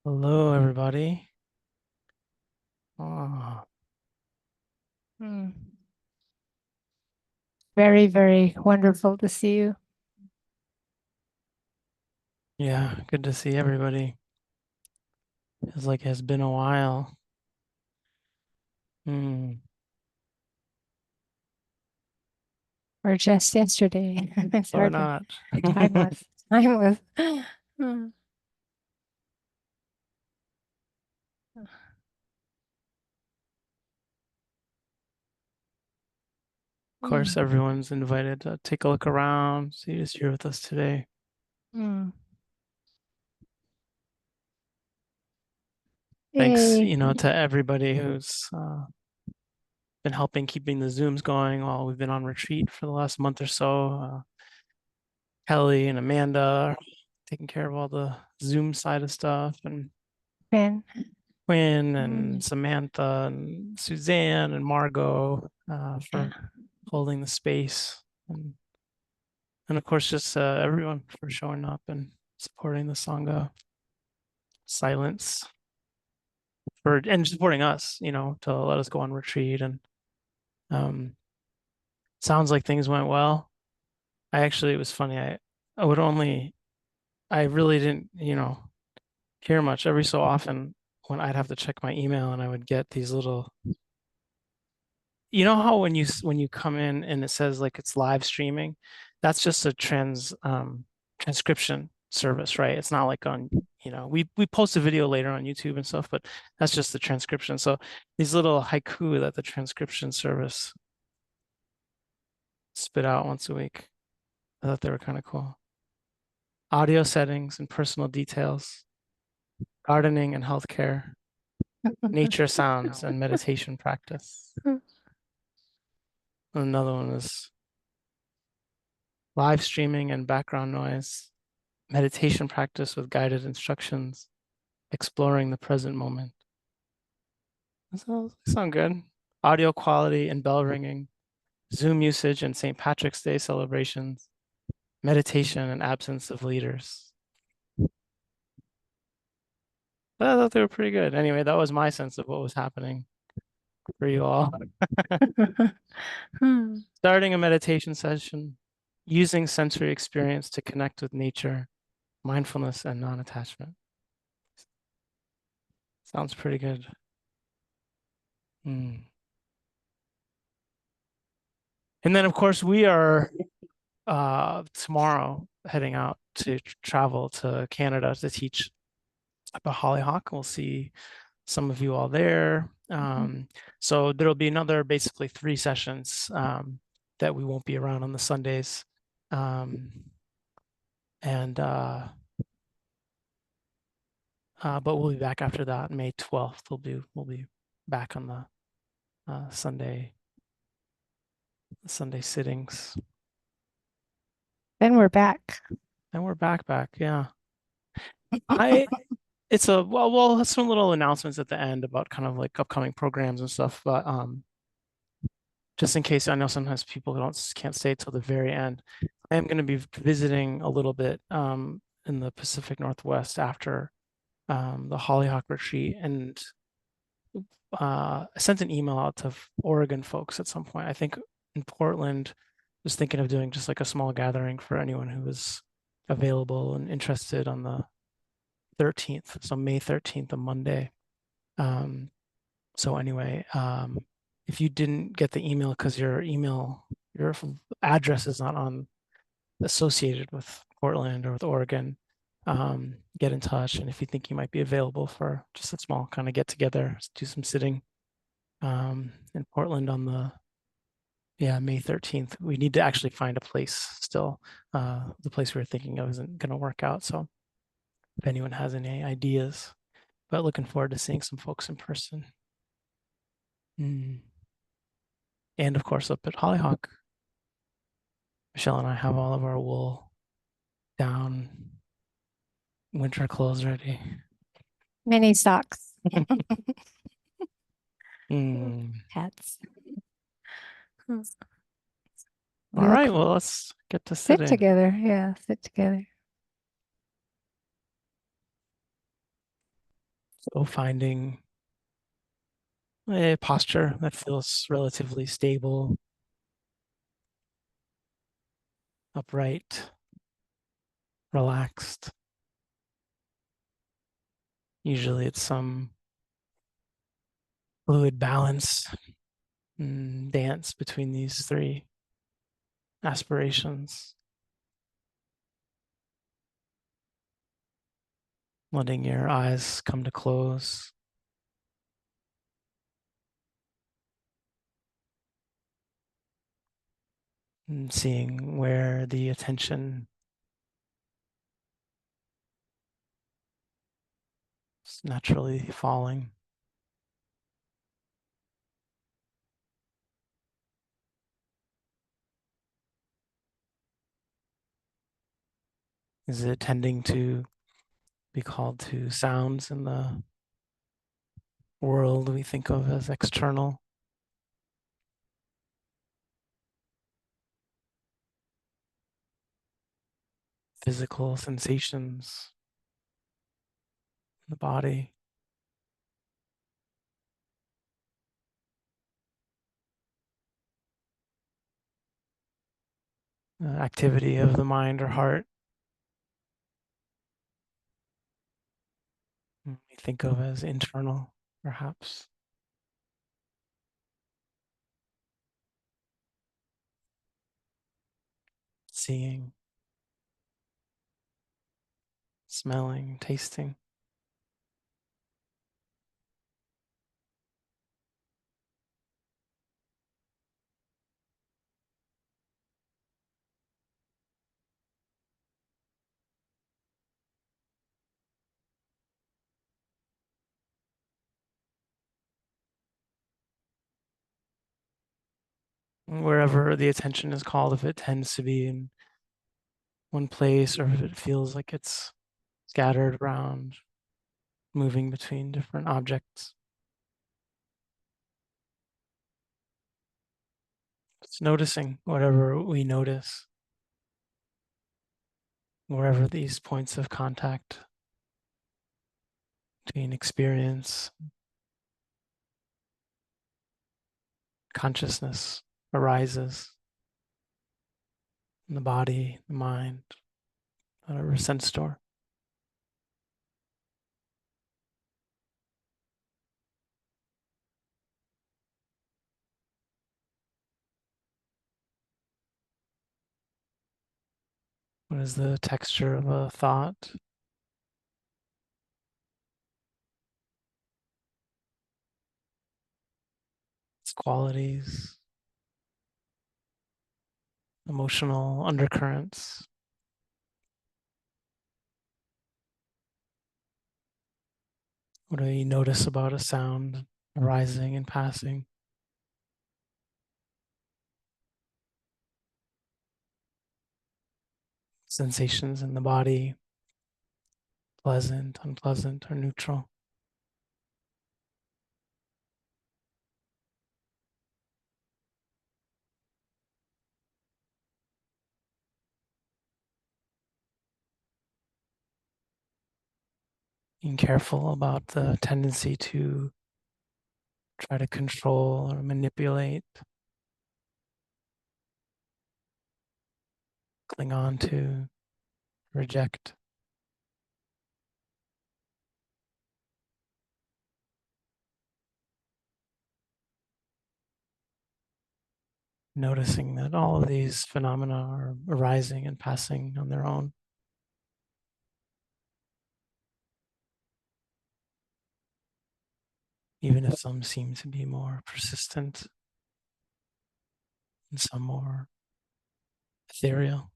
Hello, everybody. Oh, Mm. Very, very wonderful to see you. yeah, good to see everybody. Feels like it's been a while. Hmm. Or just yesterday. It's Or hard to not. timeless. Timeless. Mm. Of course, Mm. everyone's invited to take a look around, see who's here with us today. Mm. Thanks, Yay. to everybody who's been helping keeping the Zooms going while we've been on retreat for the last month or so. Kelly and Amanda taking care of all the Zoom side of stuff, and Ben. Quinn and Mm. Samantha and Suzanne and Margot Yeah. for holding the space. And of course, just everyone for showing up and supporting the Sangha. Silence and supporting us, to let us go on retreat. And um, sounds like things went well. It was funny. I really didn't, hear much. Every so often when I'd have to check my email and I would get these little, how when you come in and it says like it's live streaming, that's just a transcription service, right? It's not like on, we post a video later on YouTube and stuff, but that's just the transcription. So these little haiku that the transcription service spit out once a week, I thought they were kind of cool. Audio settings and personal details, gardening and healthcare, nature sounds and meditation practice. Another one is live streaming and background noise, meditation practice with guided instructions, exploring the present moment. That sound good. Audio quality and bell ringing, Zoom usage and St. Patrick's Day celebrations, meditation and absence of leaders. But I thought they were pretty good. Anyway, that was my sense of what was happening for you all. Hmm. Starting a meditation session, using sensory experience to connect with nature, mindfulness, and non attachment. Sounds pretty good. Hmm. And then, of course, we are tomorrow heading out to travel to Canada to teach about Hollyhock. We'll see some of you all there. So there'll be another basically 3 sessions that we won't be around on the Sundays. Um, and but we'll be back after that, May 12th. We'll be back on the Sunday sittings. Then we're back. And we're back, yeah. I it's a well, some little announcements at the end about kind of like upcoming programs and stuff, but just in case, I know sometimes people can't stay till the very end. I am going to be visiting a little bit in the Pacific Northwest after the Hollyhock retreat, and I sent an email out to Oregon folks at some point. I think in Portland, was thinking of doing just like a small gathering for anyone who was available and interested on the 13th, so May 13th, a Monday. Um, so anyway, if you didn't get the email because your address is not on associated with Portland or with Oregon, get in touch. And if you think you might be available for just a small kind of get together, do some sitting in Portland on the May 13th. We need to actually find a place still. The place we were thinking of isn't going to work out. So if anyone has any ideas, but looking forward to seeing some folks in person. Mm. And of course, up at Hollyhock, Michelle and I have all of our wool down, winter clothes ready. Mini socks. Mm. Hats. Hmm. All We'll right, well, let's get to sit sitting. together. Yeah, sit together. So finding a posture that feels relatively stable, upright, relaxed. Usually it's some fluid balance and dance between these three aspirations. Letting your eyes come to close and seeing where the attention is naturally falling. Is it tending to be called to sounds in the world we think of as external? Physical sensations in the body, activity of the mind or heart we think of as internal, perhaps. Seeing, smelling, tasting. Wherever the attention is called, if it tends to be in one place or if it feels like it's scattered around, moving between different objects. Just noticing whatever we notice, wherever these points of contact between experience, consciousness arises in the body, the mind, whatever sense door. What is the texture of a thought? Its qualities, emotional undercurrents. What do you notice about a sound arising and passing? Sensations in the body, pleasant, unpleasant, or neutral. Being careful about the tendency to try to control or manipulate, cling on to, reject. Noticing that all of these phenomena are arising and passing on their own. Even if some seem to be more persistent and some more ethereal.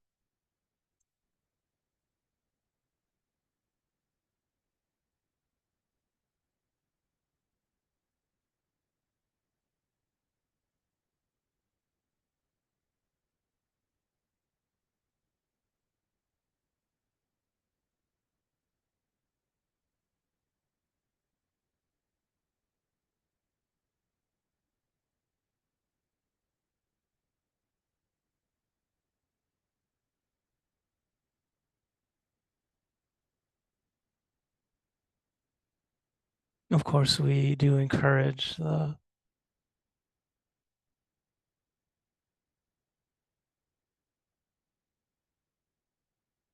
Of course, we do encourage the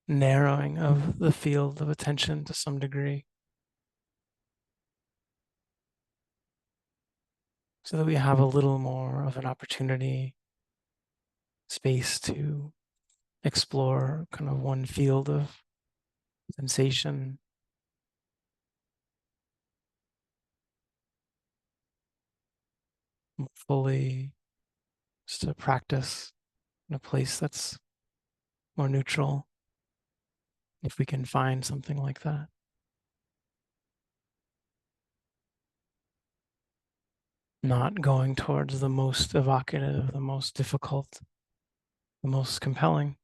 narrowing of the field of attention to some degree so that we have a little more of an opportunity, space to explore kind of one field of sensation more fully, just to practice in a place that's more neutral, if we can find something like that. Not going towards the most evocative, the most difficult, the most compelling.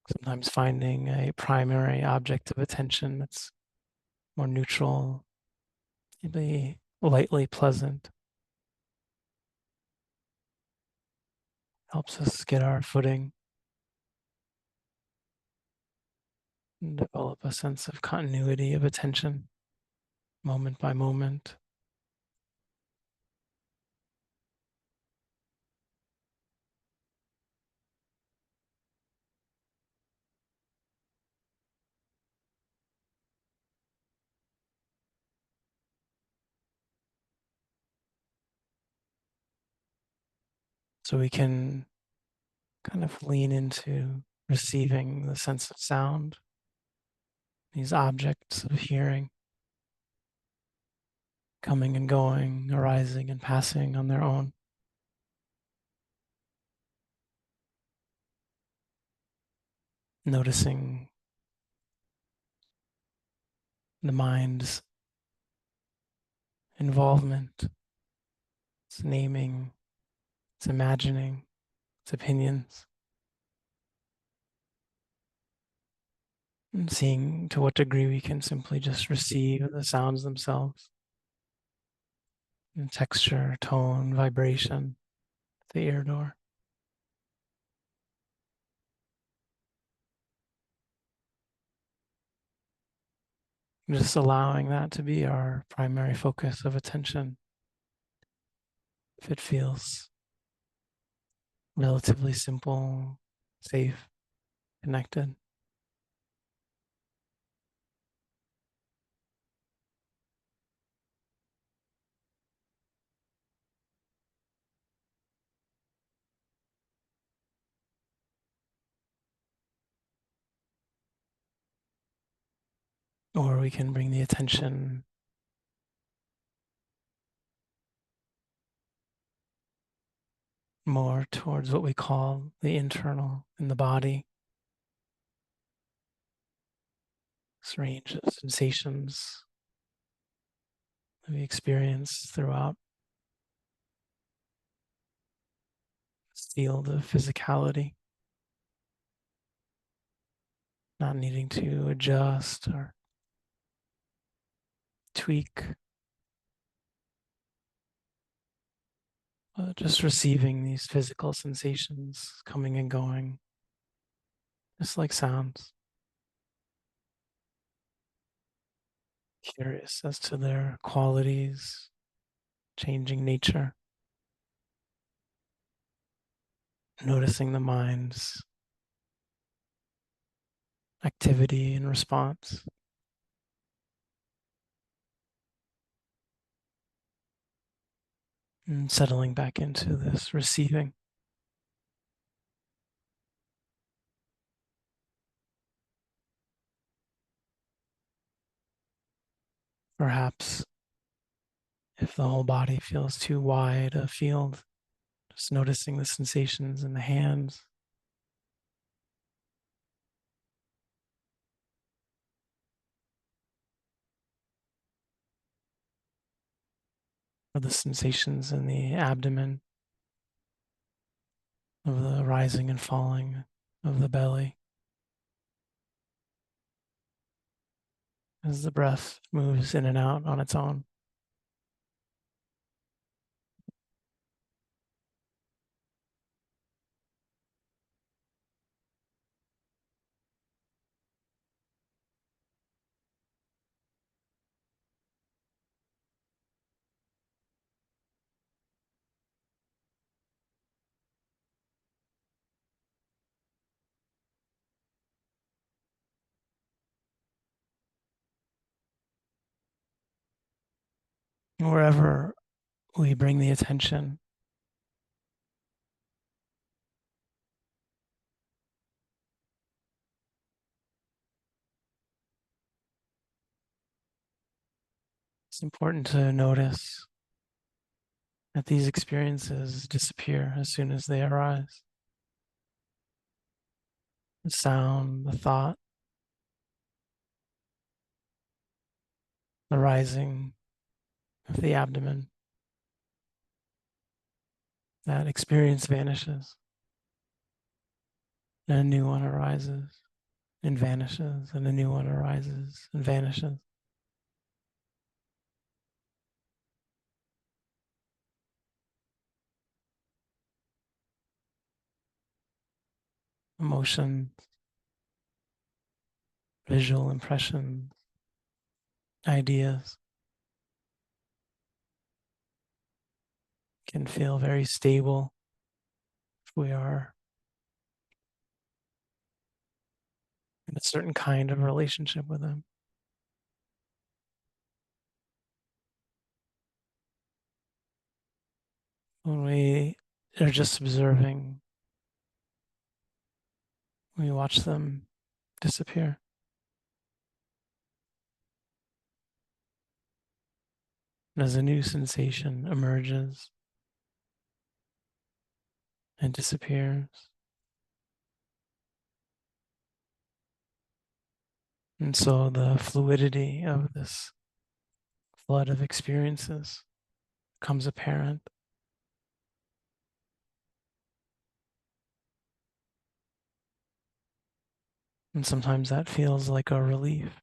Sometimes finding a primary object of attention that's more neutral, maybe lightly pleasant, helps us get our footing and develop a sense of continuity of attention, moment by moment. So we can kind of lean into receiving the sense of sound, these objects of hearing coming and going, arising and passing on their own. Noticing the mind's involvement, its naming, its imagining, its opinions, and seeing to what degree we can simply just receive the sounds themselves, and texture, tone, vibration, the ear door. Just allowing that to be our primary focus of attention. If it feels relatively simple, safe, connected. Or we can bring the attention more towards what we call the internal in the body, this range of sensations that we experience throughout this field of physicality, not needing to adjust or tweak, just receiving these physical sensations coming and going, just like sounds. Curious as to their qualities, changing nature, noticing the mind's activity and response, and settling back into this receiving. Perhaps if the whole body feels too wide a field, just noticing the sensations in the hands, or the sensations in the abdomen, of the rising and falling of the belly as the breath moves in and out on its own. Wherever we bring the attention, it's important to notice that these experiences disappear as soon as they arise. The sound, the thought, the rising of the abdomen, that experience vanishes, and a new one arises and vanishes, and a new one arises and vanishes. Emotions, visual impressions, ideas can feel very stable if we are in a certain kind of relationship with them. When we are just observing, we watch them disappear. And as a new sensation emerges and disappears, and so the fluidity of this flood of experiences becomes apparent. And sometimes that feels like a relief.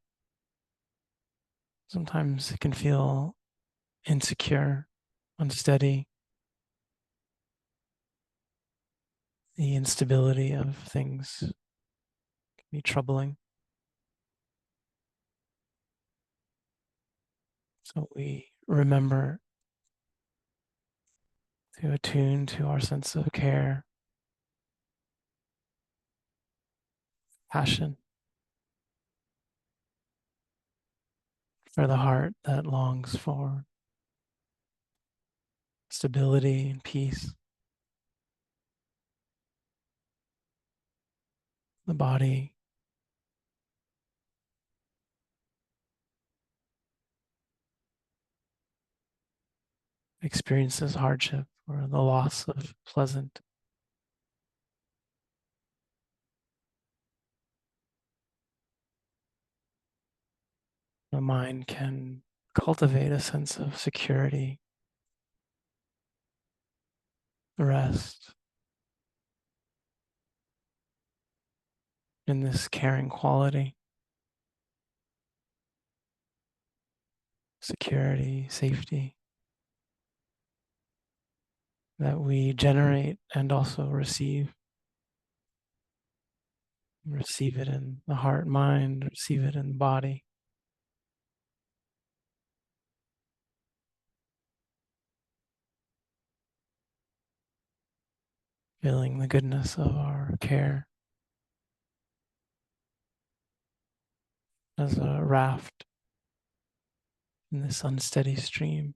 Sometimes it can feel insecure, unsteady. The instability of things can be troubling. So we remember to attune to our sense of care, passion for the heart that longs for stability and peace. The body experiences hardship or the loss of pleasant. The mind can cultivate a sense of security, rest in this caring quality, security, safety that we generate and also receive. Receive it in the heart, mind, receive it in the body. Feeling the goodness of our care as a raft in this unsteady stream.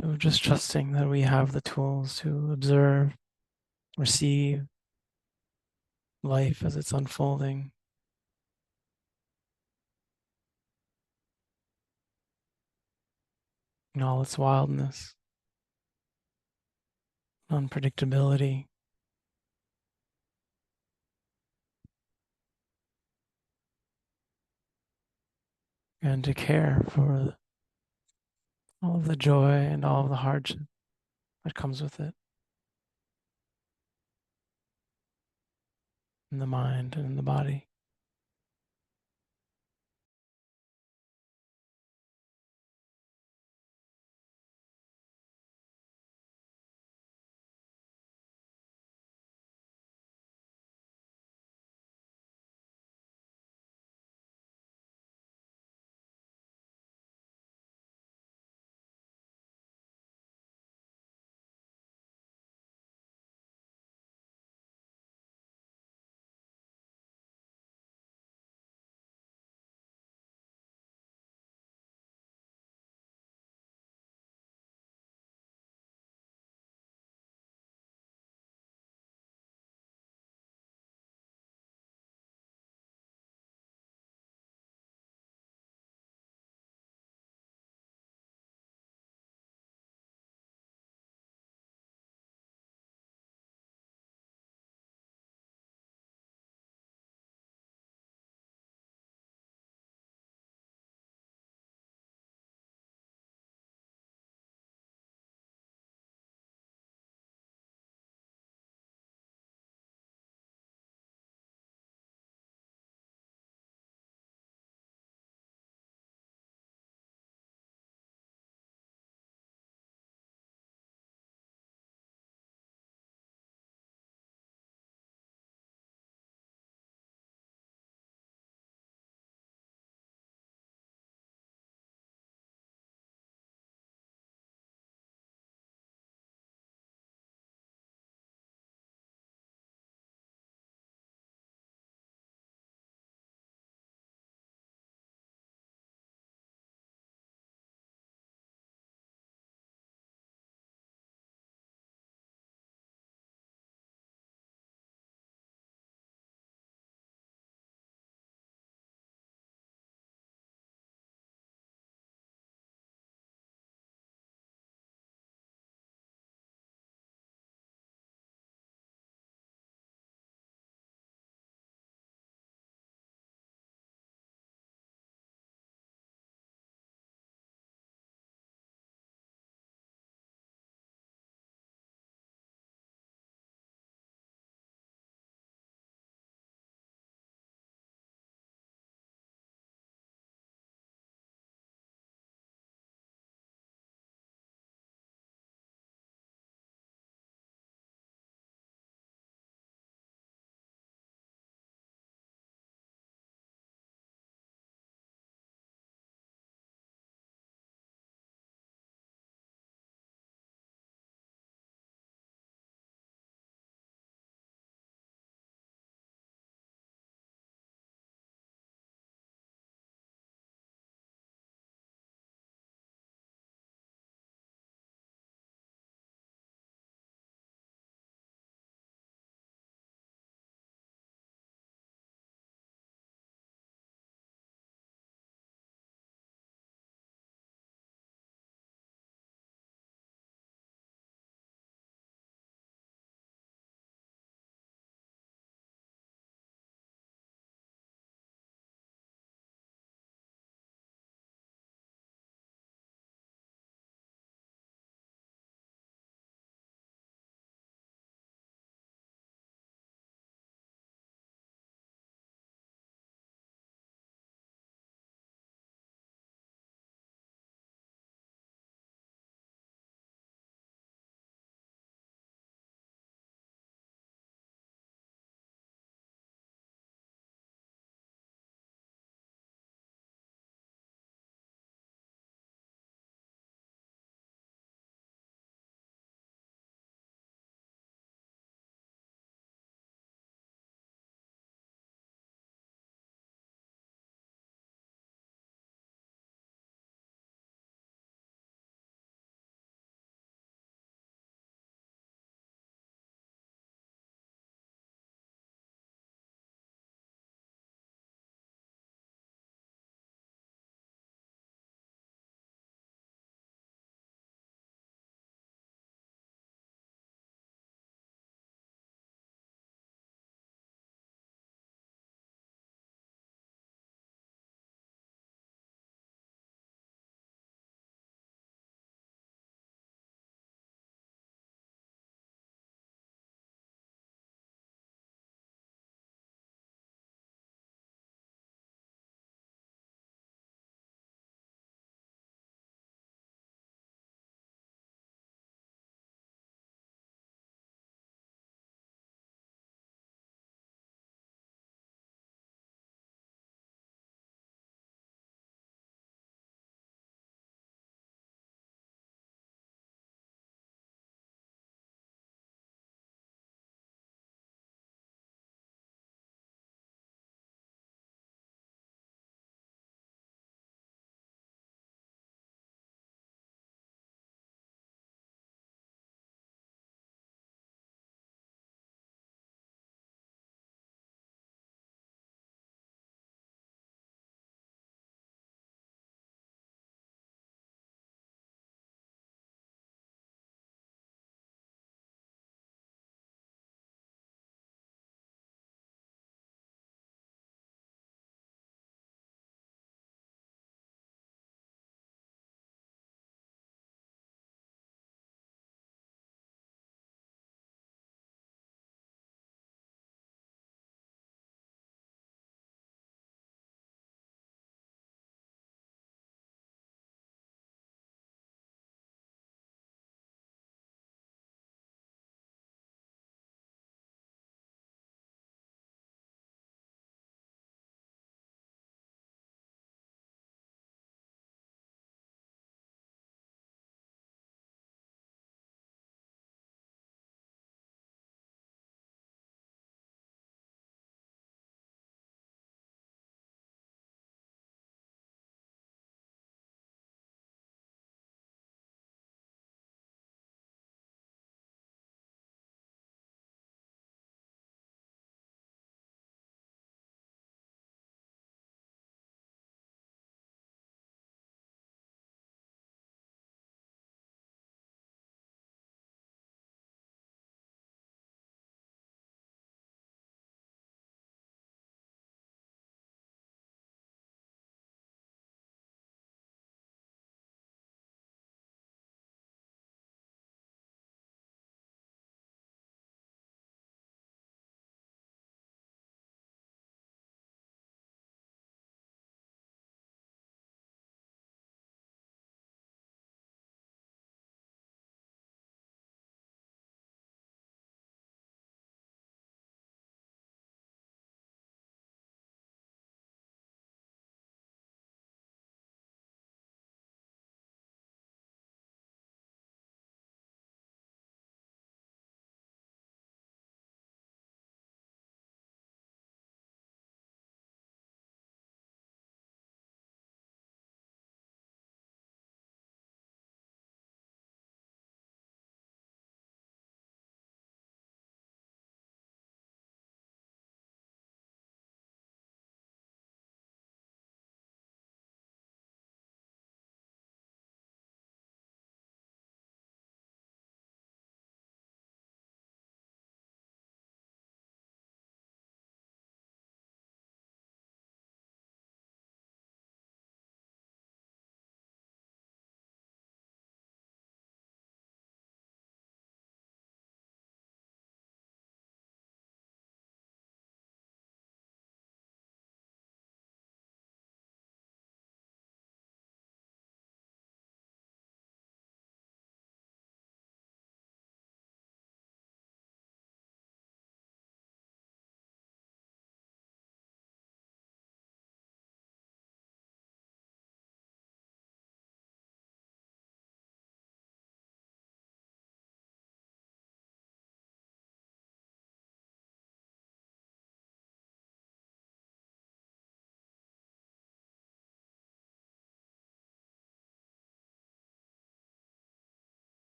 So just trusting that we have the tools to observe, receive life as it's unfolding, in all its wildness, unpredictability, and to care for all of the joy and all of the hardship that comes with it in the mind and in the body.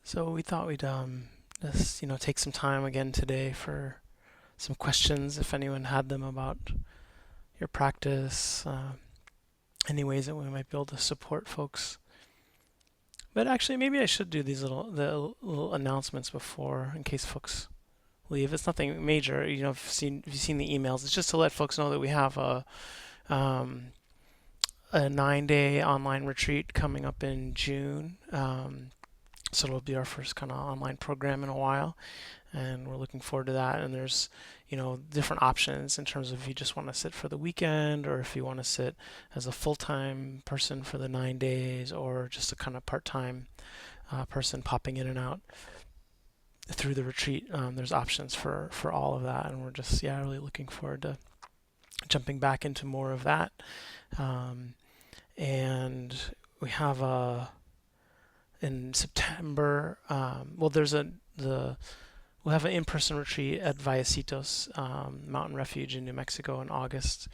So we thought we'd just take some time again today for some questions if anyone had them about your practice, any ways that we might be able to support folks. But actually, maybe I should do these little announcements before in case folks leave. It's nothing major. If you've seen the emails, it's just to let folks know that we have um, a 9-day online retreat coming up in June. So it'll be our first kind of online program in a while, and we're looking forward to that. And there's, different options in terms of if you just want to sit for the weekend, or if you want to sit as a full-time person for the 9 days, or just a kind of part-time person popping in and out through the retreat. There's options for all of that, and we're just really looking forward to jumping back into more of that. And we have in September. We'll have an in-person retreat at Vallecitos Mountain Refuge in New Mexico in August.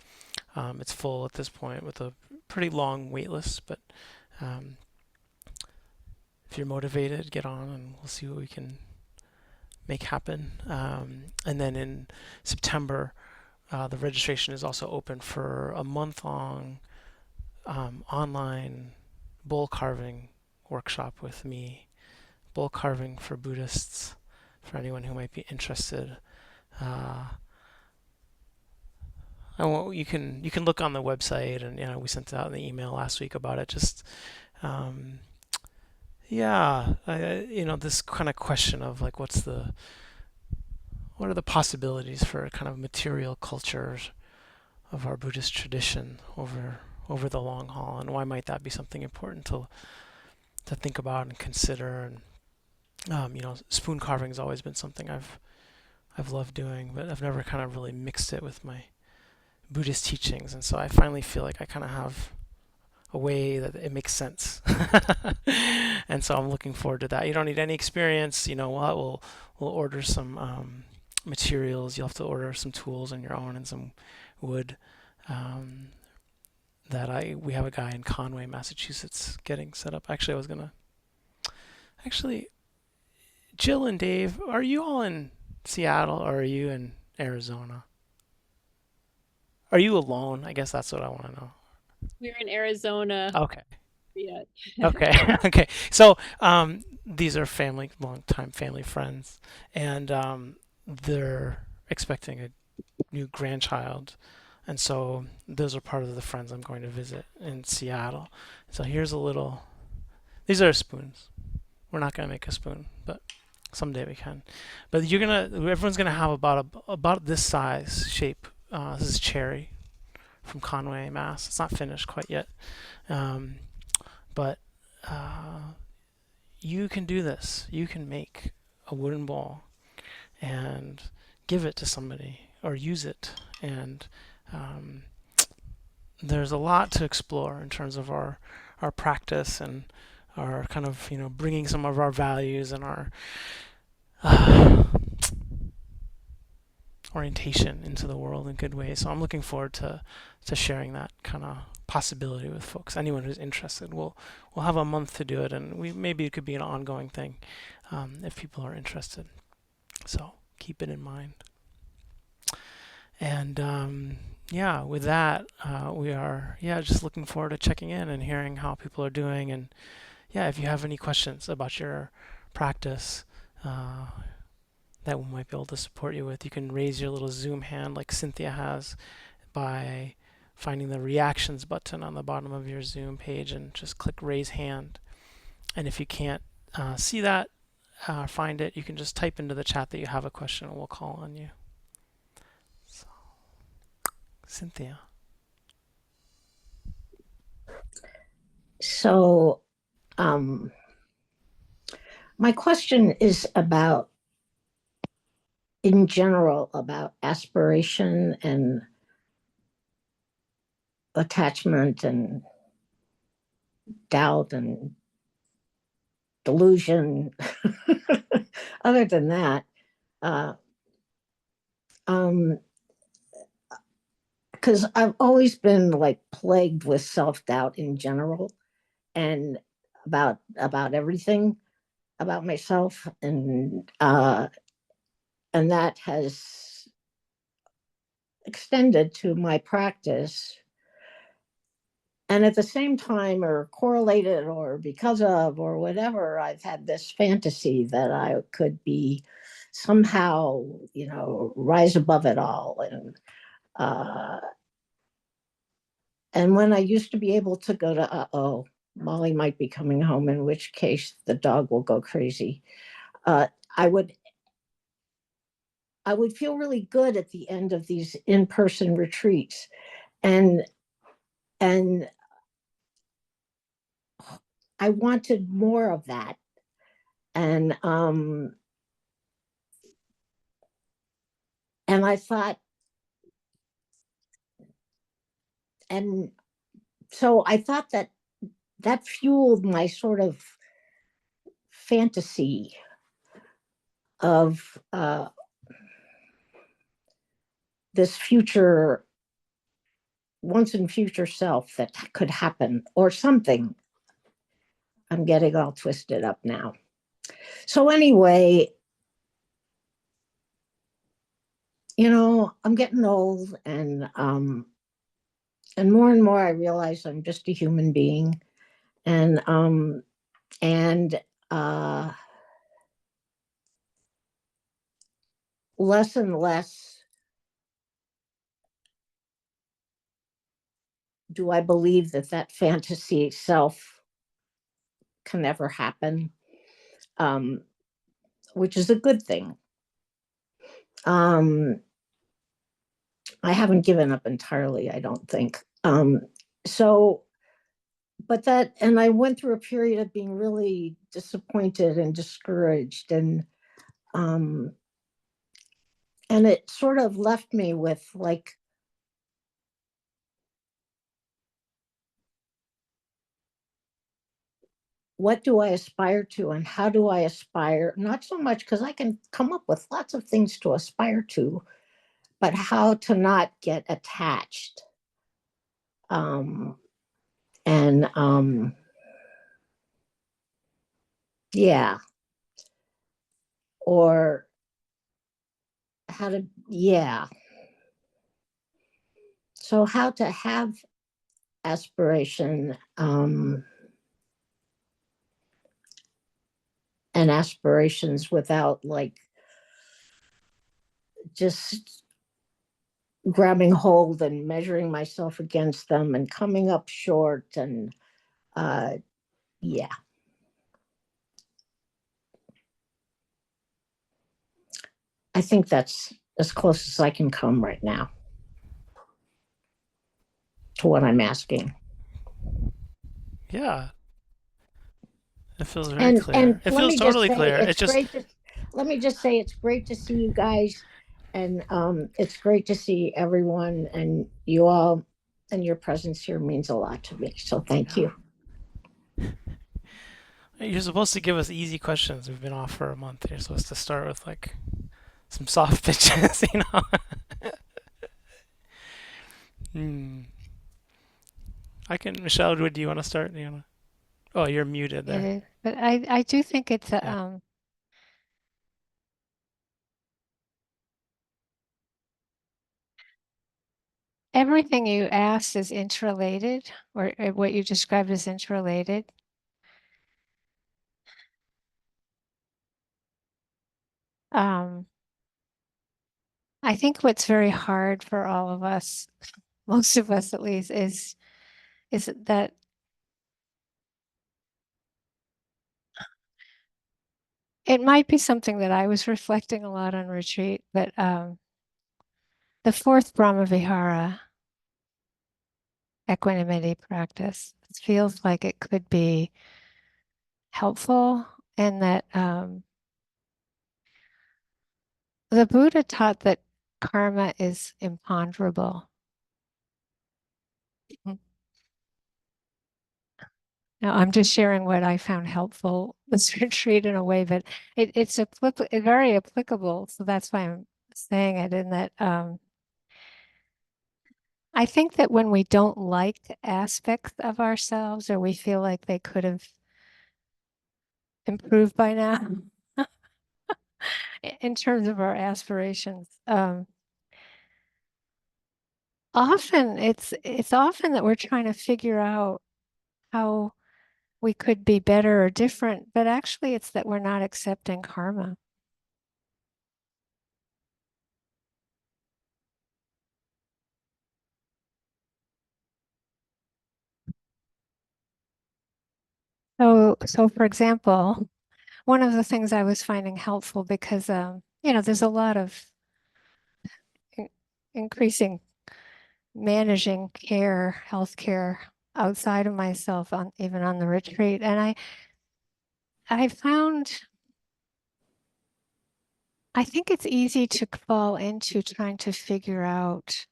It's full at this point with a pretty long wait list, but if you're motivated, get on and we'll see what we can make happen. And then in September, the registration is also open for a month-long online bowl carving workshop with me. Bowl carving for Buddhists, for anyone who might be interested. You can look on the website, and we sent out an email last week about it. Just this kind of question of like, what are the possibilities for kind of material cultures of our Buddhist tradition over the long haul, and why might that be something important to think about and consider. And spoon carving has always been something I've loved doing, but I've never kind of really mixed it with my Buddhist teachings, and so I finally feel like I kind of have a way that it makes sense. And so I'm looking forward to that. You don't need any experience. You know what? We'll order some materials. You'll have to order some tools on your own and some wood. We have a guy in Conway, Massachusetts, getting set up. Actually, Jill and Dave, are you all in Seattle or are you in Arizona? Are you alone? I guess that's what I want to know. We're in Arizona. Okay. Yeah. Okay. Okay. So these are longtime family friends, and they're expecting a new grandchild. And so those are part of the friends I'm going to visit in Seattle. So these are spoons. We're not going to make a spoon, but someday we can. But everyone's going to have about this size shape. This is cherry from Conway, Mass. It's not finished quite yet. But you can do this. You can make a wooden bowl and give it to somebody or use it. And there's a lot to explore in terms of our practice and our kind of bringing some of our values and our orientation into the world in good ways. So I'm looking forward to sharing that kind of possibility with folks. Anyone who's interested, we'll have a month to do it, and maybe it could be an ongoing thing if people are interested. So keep it in mind. And with that, we are just looking forward to checking in and hearing how people are doing. And if you have any questions about your practice that we might be able to support you with, you can raise your little Zoom hand like Cynthia has by finding the reactions button on the bottom of your Zoom page and just click raise hand. And if you can't see that, find it, you can just type into the chat that you have a question and we'll call on you. So, Cynthia. So, my question is in general, about aspiration and attachment and doubt and delusion. Other than that, because I've always been like plagued with self-doubt in general and about everything. about myself, and that has extended to my practice. And at the same time, or correlated, or because of, or whatever, I've had this fantasy that I could be somehow, rise above it all. And when I used to be able to go to, Molly might be coming home, in which case the dog will go crazy. Uh, I would I would feel really good at the end of these in-person retreats, and and I wanted more of that. And I thought, and so I thought that fueled my sort of fantasy of this future, once and future self that could happen, or something. I'm getting all twisted up now. So anyway, I'm getting old, and more I realize I'm just a human being, and and uh less and less do I believe that fantasy self can ever happen, um, which is a good thing. I haven't given up entirely, I don't think. So, and I went through a period of being really disappointed and discouraged, um, and it sort of left me with like, what do I aspire to, and how do I aspire? Not so much because I can come up with lots of things to aspire to, but how to not get attached. Um, and Yeah, or how to, yeah. So how to have aspiration, and aspirations without like just grabbing hold and measuring myself against them and coming up short, and yeah. I think that's as close as I can come right now to what I'm asking. Yeah, it feels very And clear. It let feels me just totally say, clear. it's It's just, great to let me just say it's great to see you guys, and it's great to see everyone, and you all, and your presence here means a lot to me. So thank you. you're supposed to give us easy questions. We've been off for a month. You're supposed to start with like some soft pitches, you know? Hmm. I can, Michelle, do you want to start? Oh, you're muted It there. is, but I do think it's a, Yeah. everything you asked is interrelated, or what you described as interrelated. I think what's very hard for all of us, most of us at least, is that it might be something that I was reflecting a lot on retreat, but the fourth Brahmavihara equanimity practice feels like it could be helpful, and that the Buddha taught that karma is imponderable. Now, I'm just sharing what I found helpful this retreat in a way, but it's very applicable. So that's why I'm saying it. In that I think that when we don't like aspects of ourselves, or we feel like they could have improve by now in terms of our aspirations. Often it's often that we're trying to figure out how we could be better or different, but actually it's that we're not accepting karma. So for example, one of the things I was finding helpful because there's a lot of increasing managing care, healthcare outside of myself on even on the retreat. And I found I think it's easy to fall into trying to figure out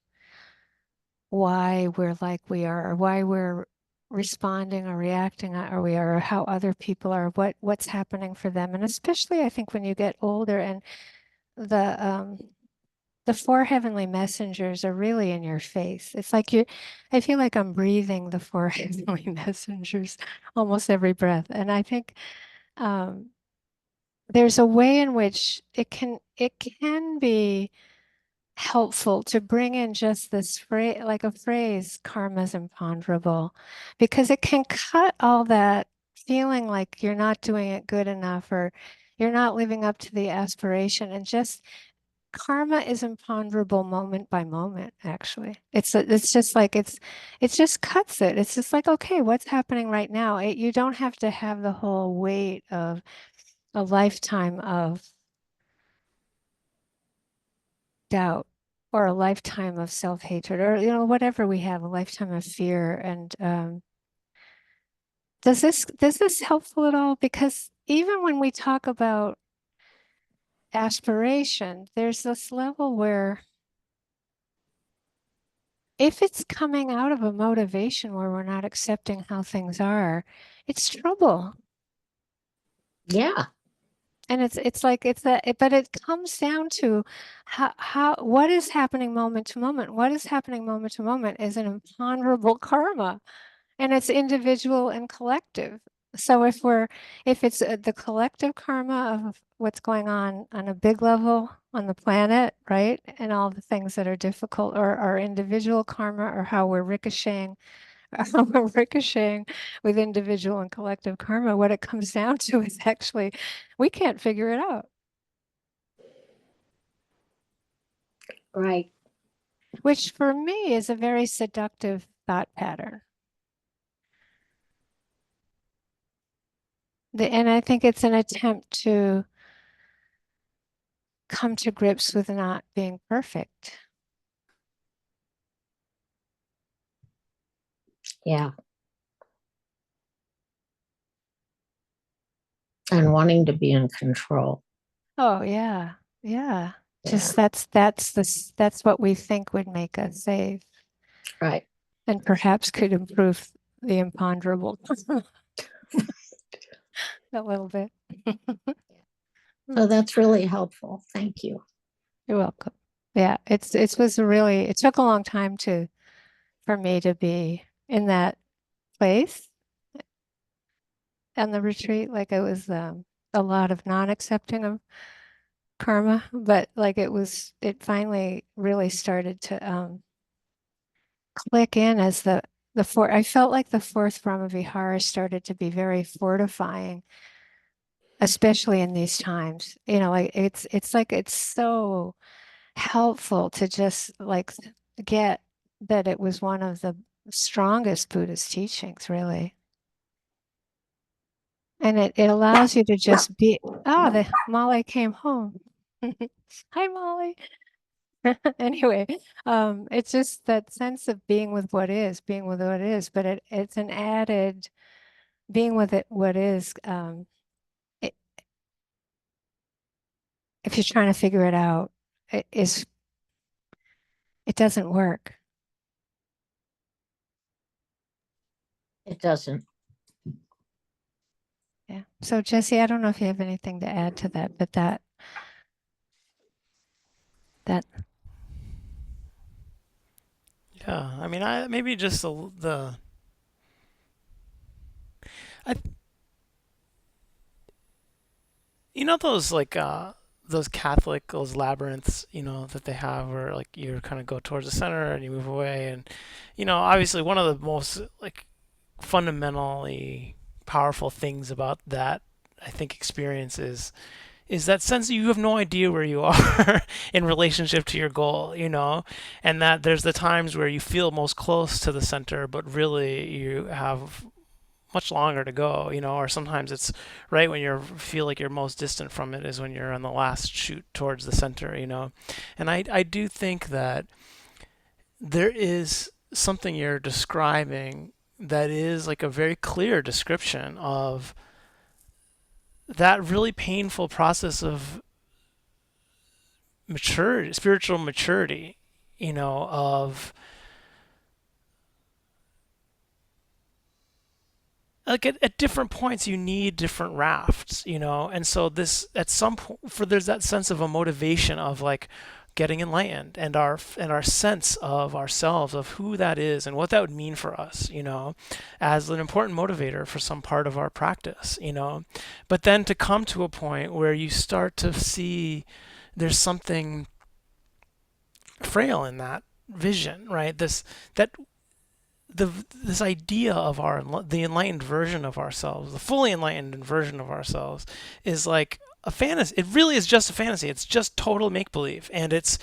why we're like we are, or why we're responding or reacting or we are, or how other people are, what's happening for them. And especially I think when you get older and the four heavenly messengers are really in your face. It's like I feel like I'm breathing the four heavenly messengers almost every breath. And I think um, there's a way in which it can be helpful to bring in just this phrase, like a phrase, karma's imponderable, because it can cut all that feeling like you're not doing it good enough or you're not living up to the aspiration, and just karma is imponderable moment by moment, actually. It's just like it just cuts it. It's just like, okay, what's happening right now? You don't have to have the whole weight of a lifetime of doubt or a lifetime of self-hatred, or whatever we have, a lifetime of fear. And does this helpful at all? Because even when we talk about aspiration, there's this level where if it's coming out of a motivation where we're not accepting how things are, it's trouble. Yeah. And it's like but it comes down to how what is happening moment to moment. What is happening moment to moment is an imponderable karma, and it's individual and collective. So if it's the collective karma of what's going on a big level on the planet, right, and all the things that are difficult, or our individual karma, or how we're ricocheting ricocheting with individual and collective karma, what it comes down to is actually we can't figure it out, Right. which for me is a very seductive thought pattern. And I think it's an attempt to come to grips with not being perfect. Yeah. And wanting to be in control. Oh yeah, yeah. Yeah. Just that's what we think would make us safe, Right. and perhaps could improve the imponderable a little bit. So that's really helpful. Thank you. You're welcome. Yeah, it took a long time for me to be in that place on the retreat. Like it was a lot of non-accepting of karma, but like it finally really started to click in as I felt like the fourth Brahma Vihara started to be very fortifying, especially in these times. Like it's like it's so helpful to just like get that it was one of the strongest Buddhist teachings, really. And it allows you to just be, the Molly came home. Hi, Molly. Anyway, it's just that sense of being with what is, but it's an added being with it, what is, it, if you're trying to figure it out, it doesn't work. It doesn't. Yeah. So Jesse, I don't know if you have anything to add to that, but that Yeah, I mean, I maybe just I You know those Catholic those labyrinths, that they have where like you kind of go towards the center and you move away and obviously one of the most like fundamentally powerful things about that I think experience is that sense that you have no idea where you are in relationship to your goal, and that there's the times where you feel most close to the center, but really you have much longer to go, or sometimes it's right when you feel like you're most distant from it is when you're on the last shoot towards the center, And I do think that there is something you're describing that is like a very clear description of that really painful process of maturity, spiritual maturity, of like at different points you need different rafts, and so this at some point for there's that sense of a motivation of like getting enlightened and our sense of ourselves of who that is and what that would mean for us, as an important motivator for some part of our practice, but then to come to a point where you start to see there's something frail in that vision, right? That this idea of the enlightened version of ourselves, the fully enlightened version of ourselves, is like a fantasy. It really is just a fantasy. It's just total make believe, and it's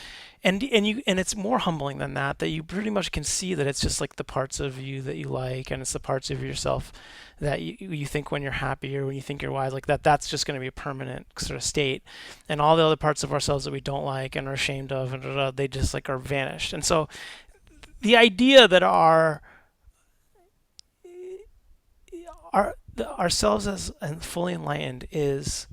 more humbling than that. That you pretty much can see that it's just like the parts of you that you like, and it's the parts of yourself that you think when you're happy or when you think you're wise, like that. That's just going to be a permanent sort of state, and all the other parts of ourselves that we don't like and are ashamed of, and they just like are vanished. And so the idea that ourselves as and fully enlightened is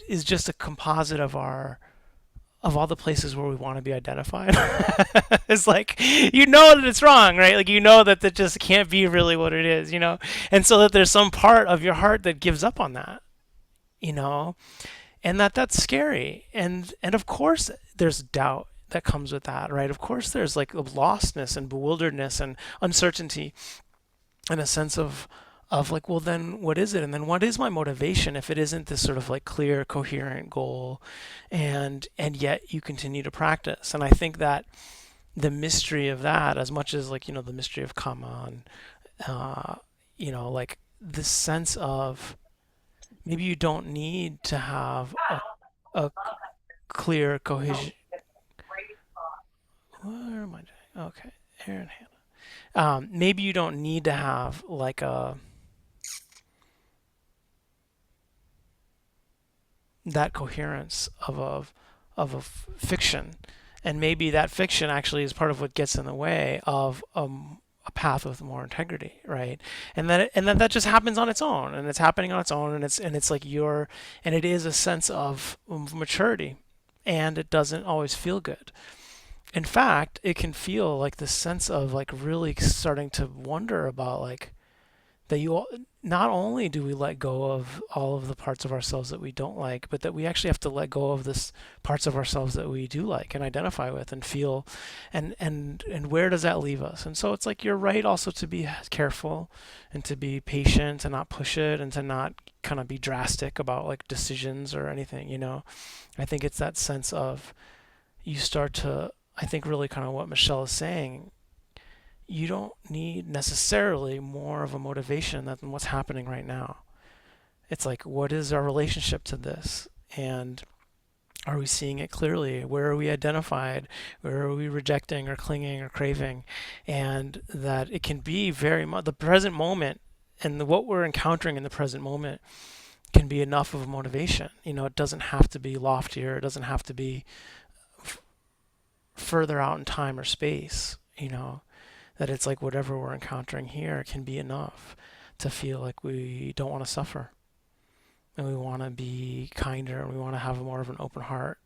just a composite of all the places where we want to be identified. It's like that it's wrong, right? Like that just can't be really what it is, and so that there's some part of your heart that gives up on that, and that's scary, and of course there's doubt that comes with that, right? Of course there's like lostness and bewilderedness and uncertainty and a sense of like, well, then what is it? And then what is my motivation if it isn't this sort of like clear, coherent goal? And yet you continue to practice. And I think that the mystery of that, as much as like, the mystery of karma and like this sense of maybe you don't need to have a clear cohesion. Where am I? Okay, Aaron Hannah. Maybe you don't need to have like that coherence of a fiction, and maybe that fiction actually is part of what gets in the way of a path with more integrity, right? And that just happens on its own, and it's happening on its own, and it's like and it is a sense of maturity, and it doesn't always feel good. In fact, it can feel like this sense of like really starting to wonder about like that not only do we let go of all of the parts of ourselves that we don't like, but that we actually have to let go of this parts of ourselves that we do like and identify with and feel, and where does that leave us? And so it's like you're right also to be careful and to be patient and not push it and to not kind of be drastic about like decisions or anything. I think it's that sense of you start to, I think really kind of what Michelle is saying, you don't need necessarily more of a motivation than what's happening right now. It's like, what is our relationship to this? And are we seeing it clearly? Where are we identified? Where are we rejecting or clinging or craving? And that it can be very much the present moment, and what we're encountering in the present moment can be enough of a motivation. It doesn't have to be loftier. It doesn't have to be further out in time or space, that it's like whatever we're encountering here can be enough to feel like we don't want to suffer, and we want to be kinder, and we want to have more of an open heart,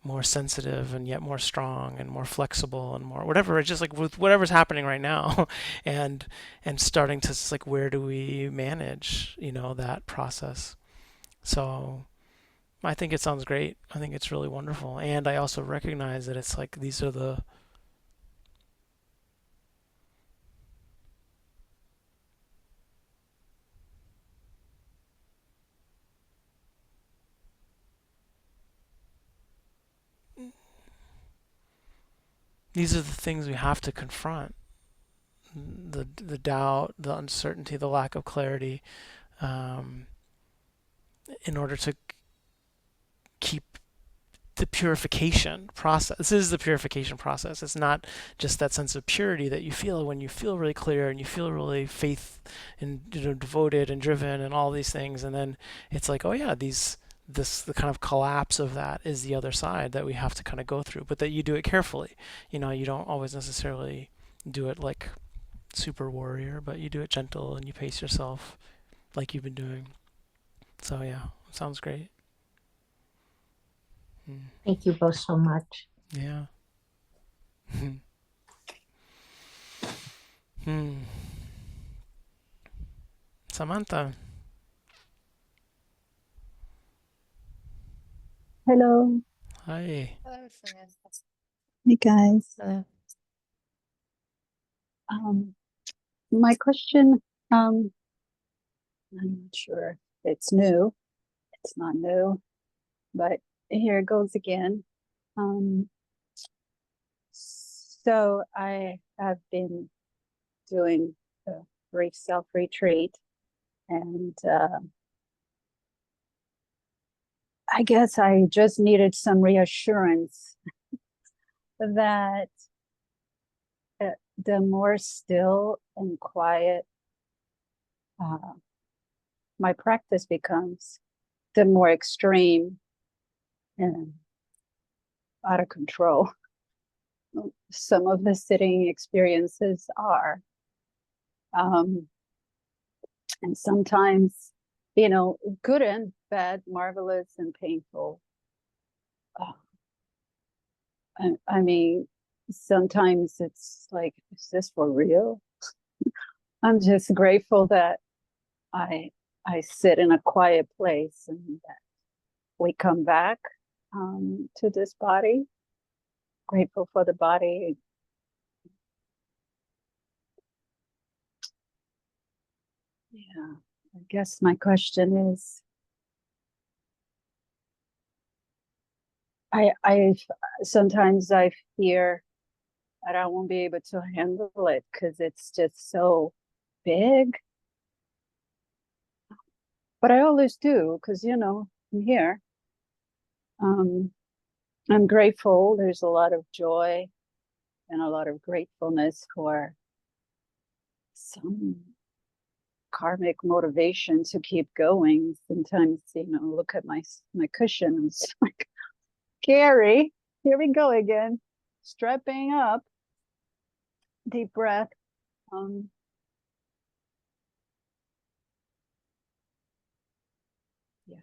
more sensitive and yet more strong and more flexible and more whatever. It's just like with whatever's happening right now, and starting to like, where do we manage that process? So I think it sounds great. I think it's really wonderful. And I also recognize that it's like these are the, these are the things we have to confront: the doubt, the uncertainty, the lack of clarity, um, in order to keep the purification process. This is the purification process. It's not just that sense of purity that you feel when you feel really clear and you feel really faith and, devoted and driven and all these things, and then it's like, oh yeah, the kind of collapse of that is the other side that we have to kind of go through, but that you do it carefully. You don't always necessarily do it like super warrior, but you do it gentle and you pace yourself like you've been doing. So yeah, sounds great. Mm. Thank you both so much. Yeah. Hmm. Samantha. Hello. Hi. Hello, Samantha. Hey guys. Hello. My question, I'm not sure if it's new. It's not new, but here it goes again. So I have been doing a brief self-retreat, and I guess I just needed some reassurance that the more still and quiet my practice becomes, the more extreme and out of control some of the sitting experiences are. And sometimes, good and bad, marvelous and painful. I mean, sometimes it's like, is this for real? I'm just grateful that I sit in a quiet place and that we come back to this body. Grateful for the body. Yeah, I guess my question is, I sometimes I fear that I won't be able to handle it because it's just so big. But I always do because I'm here. I'm grateful. There's a lot of joy and a lot of gratefulness for some karmic motivation to keep going. Sometimes, look at my cushion and it's like, Gary, here we go again. Strapping up. Deep breath. Yeah.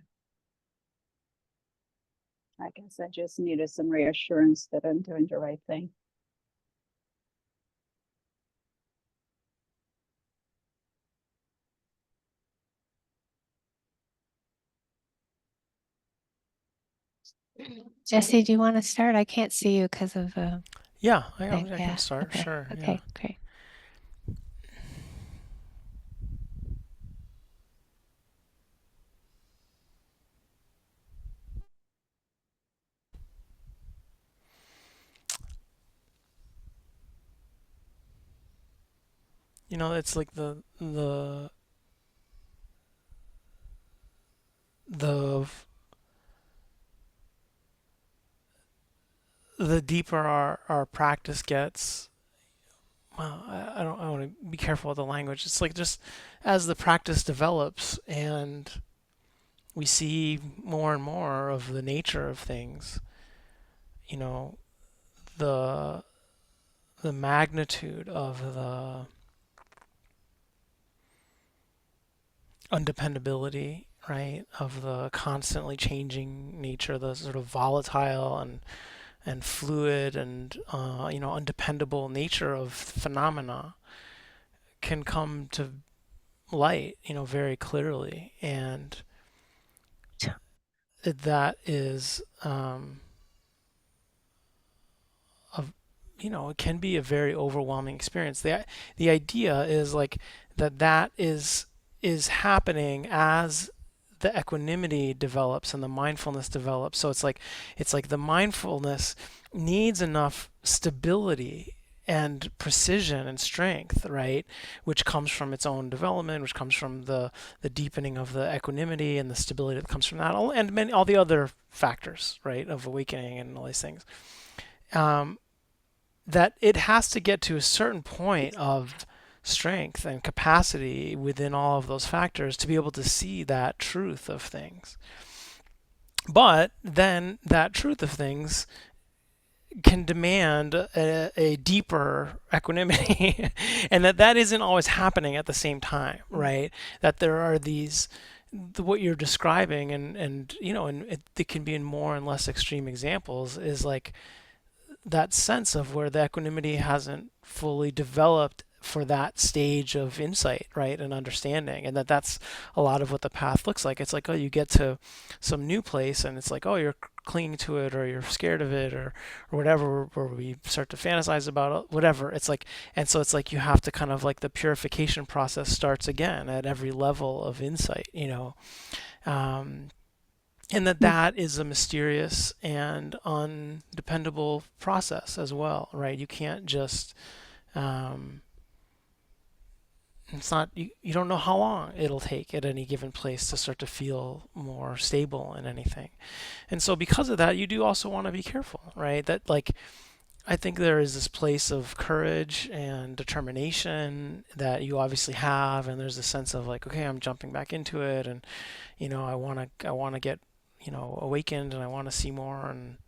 I guess I just needed some reassurance that I'm doing the right thing. Jesse, do you want to start? I can't see you because of Yeah, I thing. can Yeah. start. Okay. Sure. Okay. Yeah. Great. It's like the the deeper our practice gets. Well, I want to be careful with the language. It's like just as the practice develops and we see more and more of the nature of things, you know, the the magnitude of the undependability, right, of the constantly changing nature, the sort of volatile and fluid and undependable nature of phenomena can come to light, very clearly, and that is of it can be a very overwhelming experience. The idea is like that is happening as the equanimity develops and the mindfulness develops. So it's like the mindfulness needs enough stability and precision and strength, right? Which comes from its own development, which comes from the deepening of the equanimity and the stability that comes from that, and all the other factors, right, of awakening and all these things. That it has to get to a certain point of strength and capacity within all of those factors to be able to see that truth of things. But then that truth of things can demand a deeper equanimity and that isn't always happening at the same time, right? That there are these what you're describing and you know, and it can be in more and less extreme examples, is like that sense of where the equanimity hasn't fully developed for that stage of insight, right, and understanding, and that's a lot of what the path looks like. It's like, oh, you get to some new place and it's like, oh, you're clinging to it or you're scared of it or whatever, or we start to fantasize about it, whatever. It's like, and so it's like you have to kind of like the purification process starts again at every level of insight, you know. And that is a mysterious and undependable process as well, right? You can't just it's not you don't know how long it'll take at any given place to start to feel more stable in anything. And so because of that, you do also want to be careful, right? That like I think there is this place of courage and determination that you obviously have, and there's a sense of like, okay, I'm jumping back into it, and you know, I want to get, you know, awakened, and I want to see more, and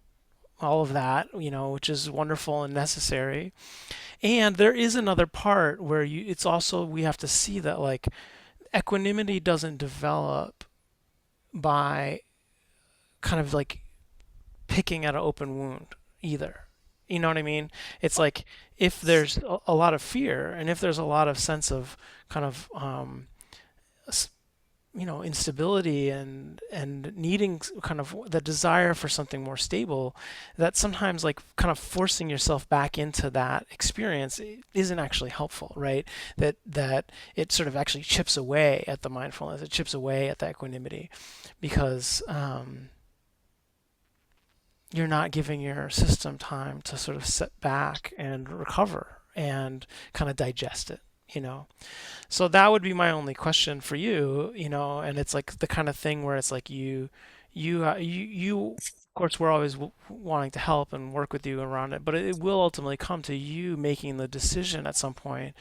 all of that, you know, which is wonderful and necessary. And there is another part where it's also, we have to see that like equanimity doesn't develop by kind of like picking at an open wound either. You know what I mean? It's like if there's a lot of fear and if there's a lot of sense of kind of you know, instability and needing kind of the desire for something more stable, that sometimes like kind of forcing yourself back into that experience isn't actually helpful, right? That it sort of actually chips away at the mindfulness, it chips away at the equanimity, because you're not giving your system time to sort of sit back and recover and kind of digest it, you know. So that would be my only question for you, you know, and it's like the kind of thing where it's like you of course we're always wanting to help and work with you around it, but it will ultimately come to you making the decision at some point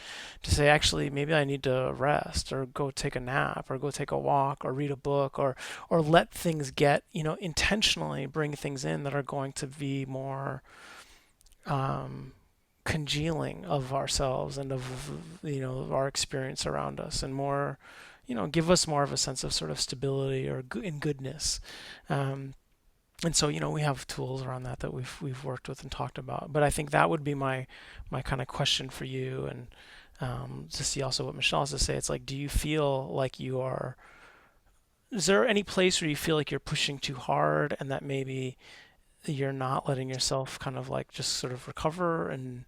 to say, actually, maybe I need to rest or go take a nap or go take a walk or read a book or let things get, you know, intentionally bring things in that are going to be more congealing of ourselves and of, you know, our experience around us, and more, you know, give us more of a sense of sort of stability or in goodness. And so, you know, we have tools around that we've worked with and talked about. But I think that would be my kind of question for you, and to see also what Michelle has to say. It's like, do you feel like you are? Is there any place where you feel like you're pushing too hard, and that maybe you're not letting yourself kind of like just sort of recover and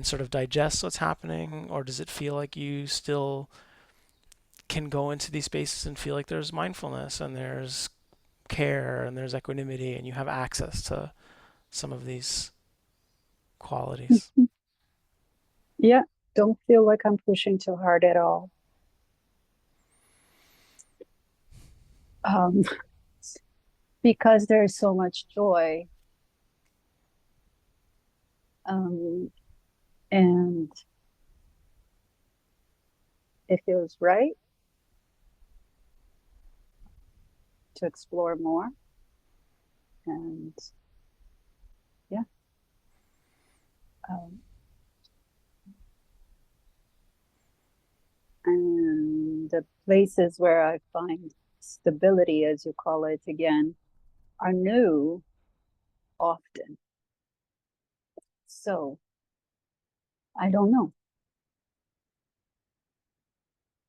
sort of digest what's happening? Or does it feel like you still can go into these spaces and feel like there's mindfulness and there's care and there's equanimity and you have access to some of these qualities? Yeah, don't feel like I'm pushing too hard at all. Because there is so much joy. And it feels right to explore more. And yeah. And the places where I find stability, as you call it again, are new often. So I don't know.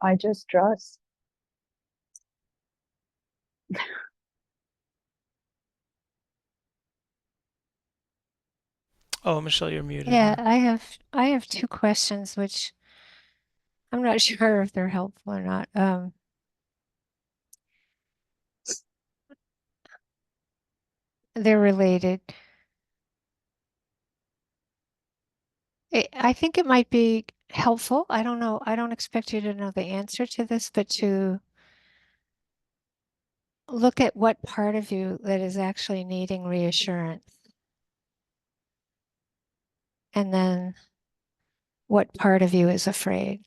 I just trust. Oh, Michelle, you're muted. Yeah, I have two questions, which I'm not sure if they're helpful or not. they're related. I think it might be helpful. I don't know. I don't expect you to know the answer to this, but to look at what part of you that is actually needing reassurance. And then what part of you is afraid.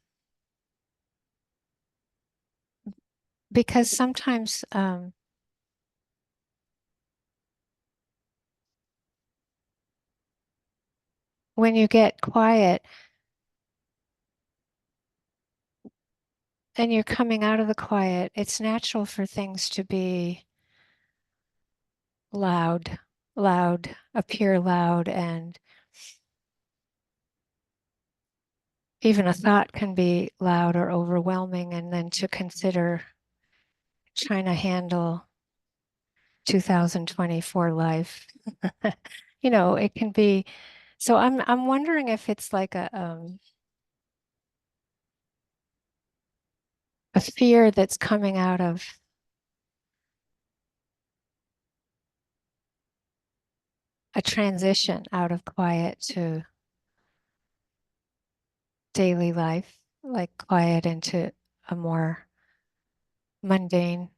Because sometimes when you get quiet and you're coming out of the quiet, it's natural for things to be loud, appear loud, and even a thought can be loud or overwhelming, and then to consider trying to handle 2024 life. You know, it can be. So I'm wondering if it's like a fear that's coming out of a transition out of quiet to daily life, like quiet into a more mundane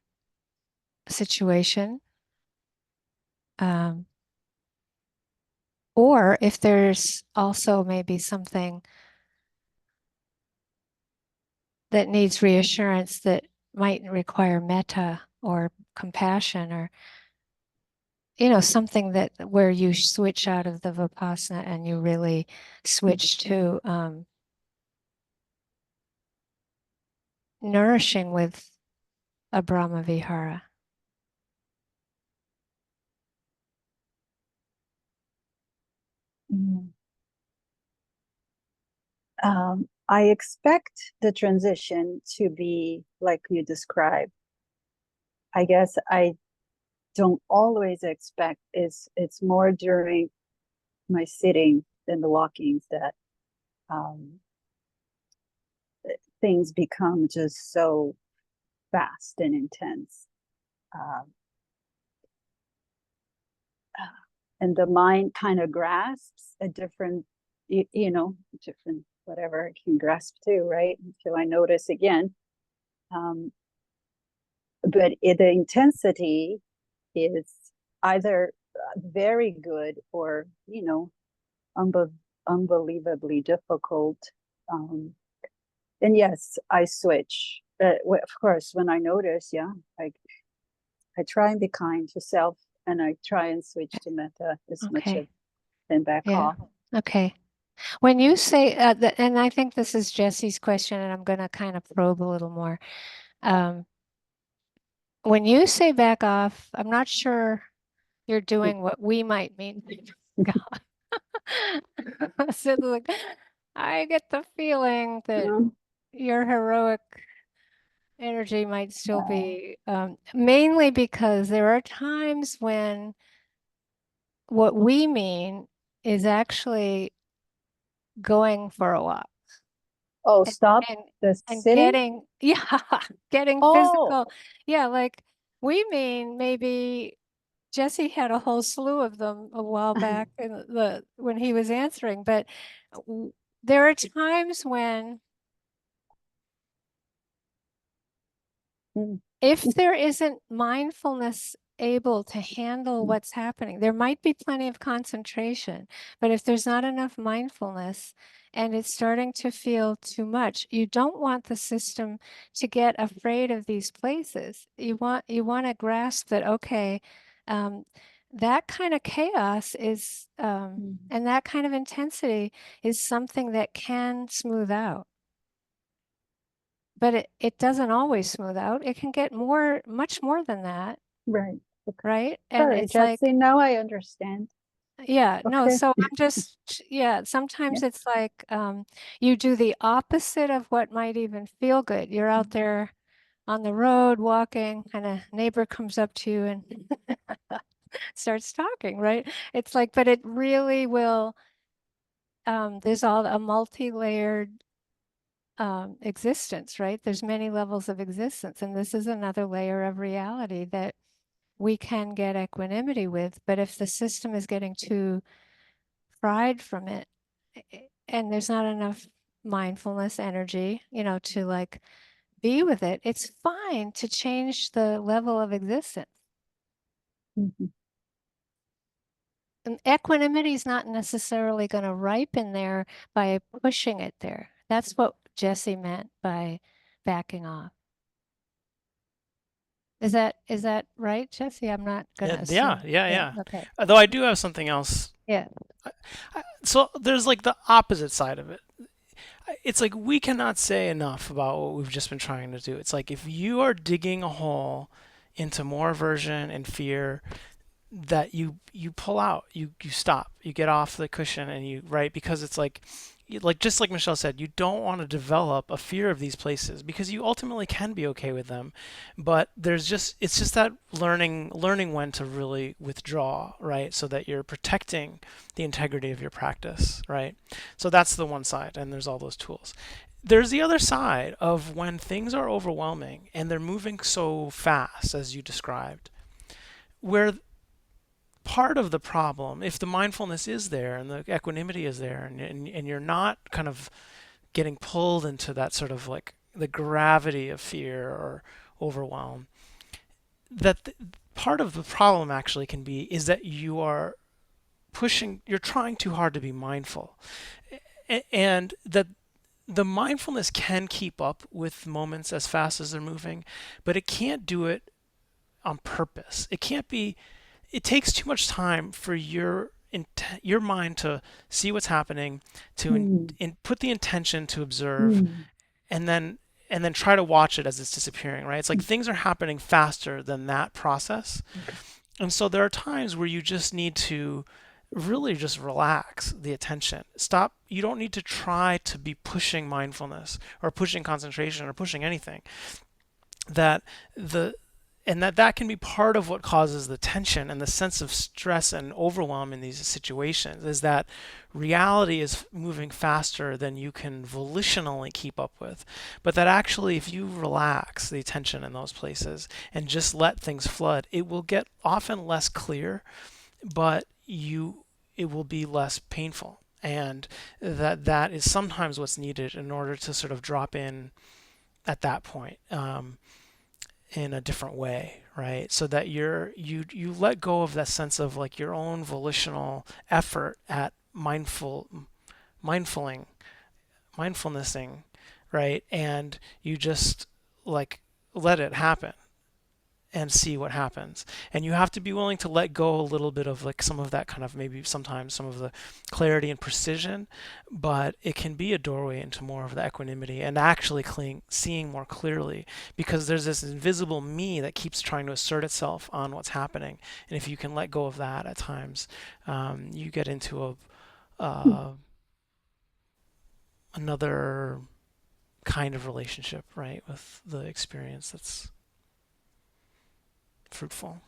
situation. Or if there's also maybe something that needs reassurance that might require metta or compassion, or something that where you switch out of the Vipassana and you really switch to nourishing with a Brahma Vihara. I expect the transition to be like you described. I guess I don't always expect it's more during my sitting than the walkings that things become just so fast and intense. And the mind kind of grasps a different, different whatever it can grasp too, right? Until I notice again. But the intensity is either very good or, unbelievably difficult. And yes, I switch. Of course, when I notice, I try and be kind to self, and I try and switch to metta as much as then back off. Okay. When you say, and I think this is Jesse's question, and I'm going to kind of probe a little more. When you say back off, I'm not sure you're doing what we might mean. God. So like, I get the feeling that your heroic energy might still be, mainly because there are times when what we mean is actually going for a walk. Oh, stop the and sitting? getting physical. Yeah, like we mean maybe Jesse had a whole slew of them a while back in when he was answering, but there are times when if there isn't mindfulness able to handle what's happening, there might be plenty of concentration, but if there's not enough mindfulness and it's starting to feel too much, you don't want the system to get afraid of these places. You want to grasp that, okay, that kind of chaos is, and that kind of intensity is something that can smooth out. But it doesn't always smooth out. It can get much more than that. Right. Okay. Right. And sorry, it's Jesse, like, now I understand. Yeah, no, Okay. so I'm just, sometimes it's like you do the opposite of what might even feel good. You're out there on the road walking, and a neighbor comes up to you and starts talking, right? It's like, but it really will, there's all a multi-layered existence, right? There's many levels of existence, and this is another layer of reality that we can get equanimity with. But if the system is getting too fried from it, and there's not enough mindfulness energy, to like be with it, it's fine to change the level of existence. Mhm. And equanimity is not necessarily going to ripen there by pushing it there. That's what Jesse meant by backing off. Is that right, Jesse? I'm not going to Yeah, assume. yeah. Okay. Though I do have something else. Yeah. So there's like the opposite side of it. It's like we cannot say enough about what we've just been trying to do. It's like if you are digging a hole into more aversion and fear, that you pull out, you stop, you get off the cushion, and you, right, because it's like just like Michelle said, you don't want to develop a fear of these places because you ultimately can be okay with them, but it's just that learning when to really withdraw, right, so that you're protecting the integrity of your practice, right? So that's the one side, and there's all those tools. There's the other side of when things are overwhelming and they're moving so fast as you described, where part of the problem, if the mindfulness is there and the equanimity is there, and you're not kind of getting pulled into that sort of like the gravity of fear or overwhelm, part of the problem actually can be is that you're trying too hard to be mindful, and that the mindfulness can keep up with moments as fast as they're moving, but it can't do it on purpose. It takes too much time for your mind to see what's happening, to put the intention to observe, and then try to watch it as it's disappearing, right? It's like things are happening faster than that process. And so there are times where you just need to really just relax the attention. Stop. You don't need to try to be pushing mindfulness or pushing concentration or pushing anything. That can be part of what causes the tension and the sense of stress and overwhelm in these situations, is that reality is moving faster than you can volitionally keep up with. But that actually, if you relax the attention in those places and just let things flood, it will get often less clear, but it will be less painful. And that is sometimes what's needed in order to sort of drop in at that point. In a different way, right? So that you let go of that sense of like your own volitional effort at mindfulnessing, right? And you just like let it happen and see what happens. And you have to be willing to let go a little bit of like some of that kind of, maybe sometimes some of the clarity and precision, but it can be a doorway into more of the equanimity and actually seeing more clearly, because there's this invisible me that keeps trying to assert itself on what's happening. And if you can let go of that at times, you get into another kind of relationship, right, with the experience that's fruitful.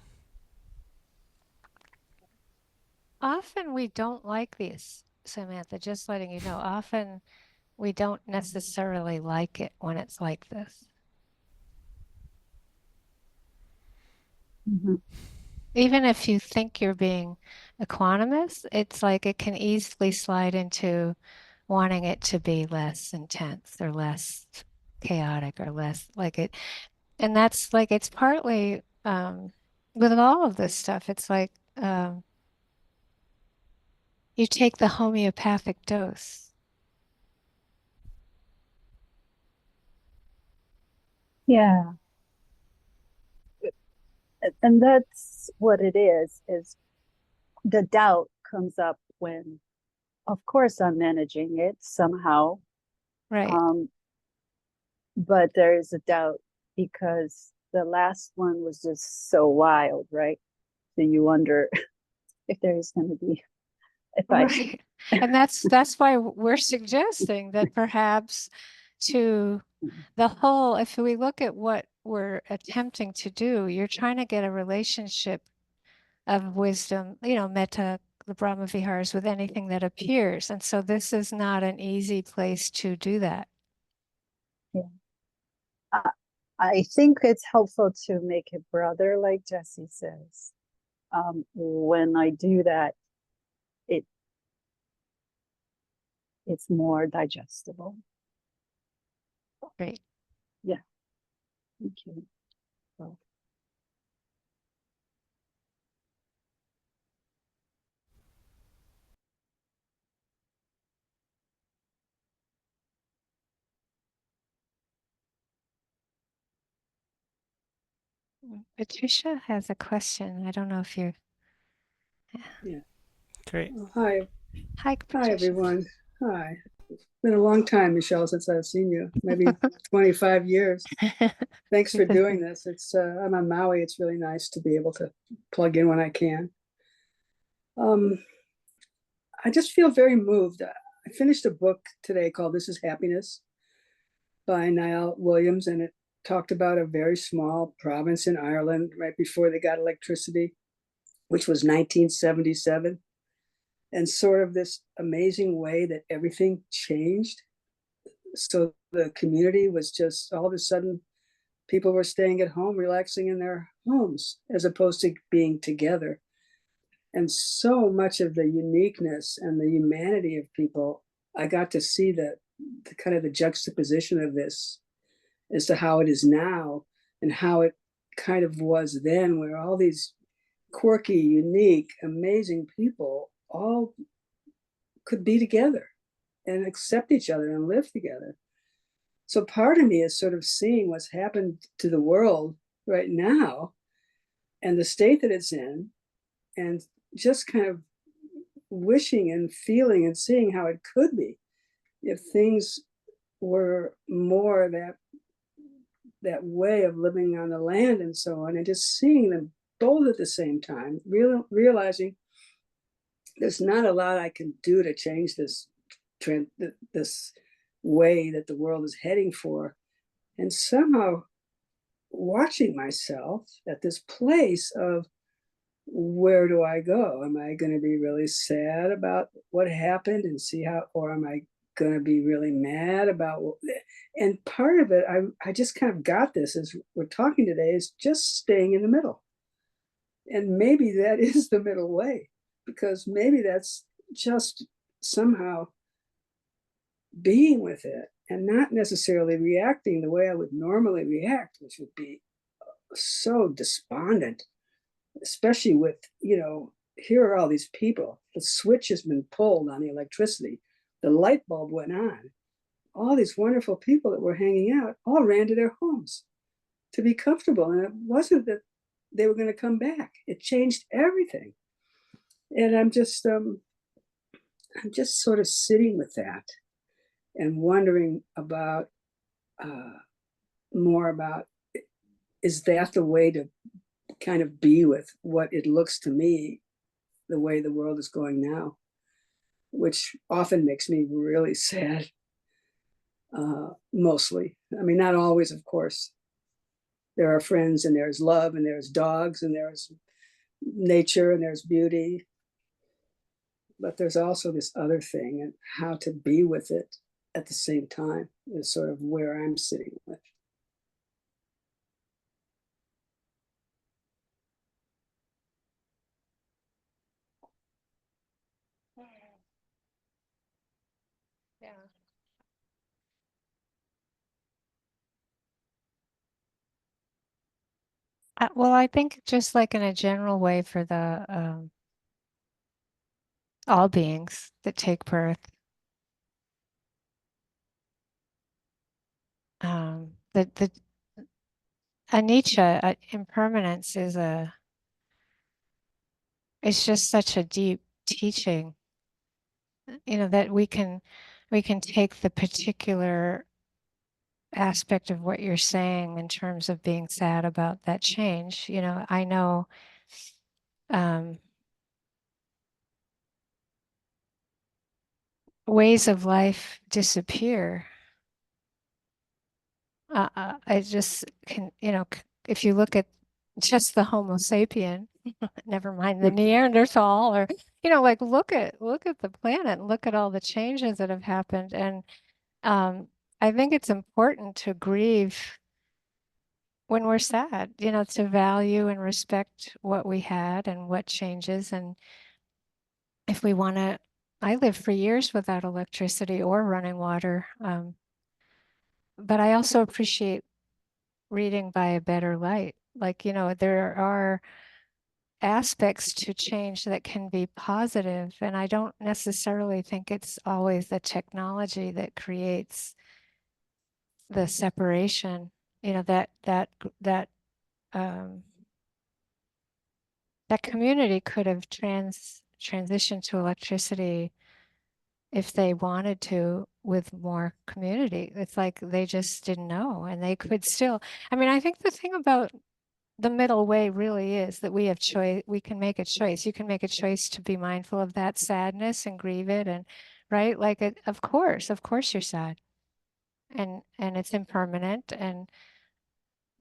Often we don't like these, Samantha, just letting you know. Often we don't necessarily like it when it's like this. Even if you think you're being equanimous, it's like it can easily slide into wanting it to be less intense or less chaotic or less like it. And that's like, it's partly with all of this stuff, it's like you take the homeopathic dose. Yeah. And that's what it is the doubt comes up when, of course, I'm managing it somehow. Right. But there is a doubt because the last one was just so wild, right? So you wonder if there's going to be, Right. And that's why we're suggesting that perhaps to the whole, if we look at what we're attempting to do, you're trying to get a relationship of wisdom, metta, the Brahma Viharas, with anything that appears. And so this is not an easy place to do that. Yeah. I think it's helpful to make it brother, like Jesse says. When I do that, it it's more digestible. Great. Yeah, thank you. Well, Patricia has a question. I don't know if you're. Yeah. Great. Hi, Hi, Patricia. everyone. Hi. It's been a long time, Michelle, since I've seen you. Maybe 25 years. Thanks for doing this. It's I'm on Maui. It's really nice to be able to plug in when I can. I just feel very moved. I finished a book today called This Is Happiness by Niall Williams, and it talked about a very small province in Ireland right before they got electricity, which was 1977. And sort of this amazing way that everything changed. So the community was just all of a sudden, people were staying at home, relaxing in their homes, as opposed to being together. And so much of the uniqueness and the humanity of people, I got to see the kind of the juxtaposition of this as to how it is now and how it kind of was then, where all these quirky, unique, amazing people all could be together and accept each other and live together. So part of me is sort of seeing what's happened to the world right now and the state that it's in, and just kind of wishing and feeling and seeing how it could be if things were more that way of living on the land and so on, and just seeing them both at the same time, realizing there's not a lot I can do to change this trend, this way that the world is heading for. And somehow watching myself at this place of, where do I go? Am I going to be really sad about what happened and see how, or am I going to be really mad about what, and part of it, I just kind of got this as we're talking today, is just staying in the middle. And maybe that is the middle way, because maybe that's just somehow being with it and not necessarily reacting the way I would normally react, which would be so despondent, especially with, here are all these people. The switch has been pulled on the electricity. The light bulb went on. All these wonderful people that were hanging out all ran to their homes to be comfortable. And it wasn't that they were going to come back. It changed everything. And I'm just sort of sitting with that and wondering about more about, is that the way to kind of be with what it looks to me, the way the world is going now, which often makes me really sad. Mostly. I mean, not always, of course. There are friends and there's love and there's dogs and there's nature and there's beauty. But there's also this other thing, and how to be with it at the same time is sort of where I'm sitting with. Yeah. Well, I think just like in a general way for the all beings that take birth, the anicca, impermanence it's just such a deep teaching, that we can take the particular aspect of what you're saying in terms of being sad about that change. I know ways of life disappear. I just can, if you look at just the Homo sapien, never mind the Neanderthal, or like look at the planet, look at all the changes that have happened, and I think it's important to grieve when we're sad, to value and respect what we had and what changes. And if we want to, I lived for years without electricity or running water. But I also appreciate reading by a better light. Like, there are aspects to change that can be positive, and I don't necessarily think it's always the technology that creates the separation. That um, that community could have transitioned to electricity if they wanted to with more community. It's like they just didn't know, and they could still. I mean, I think the thing about the middle way really is that we have choice. We can make a choice. You can make a choice to be mindful of that sadness and grieve it, and right, like of course you're sad, and it's impermanent, and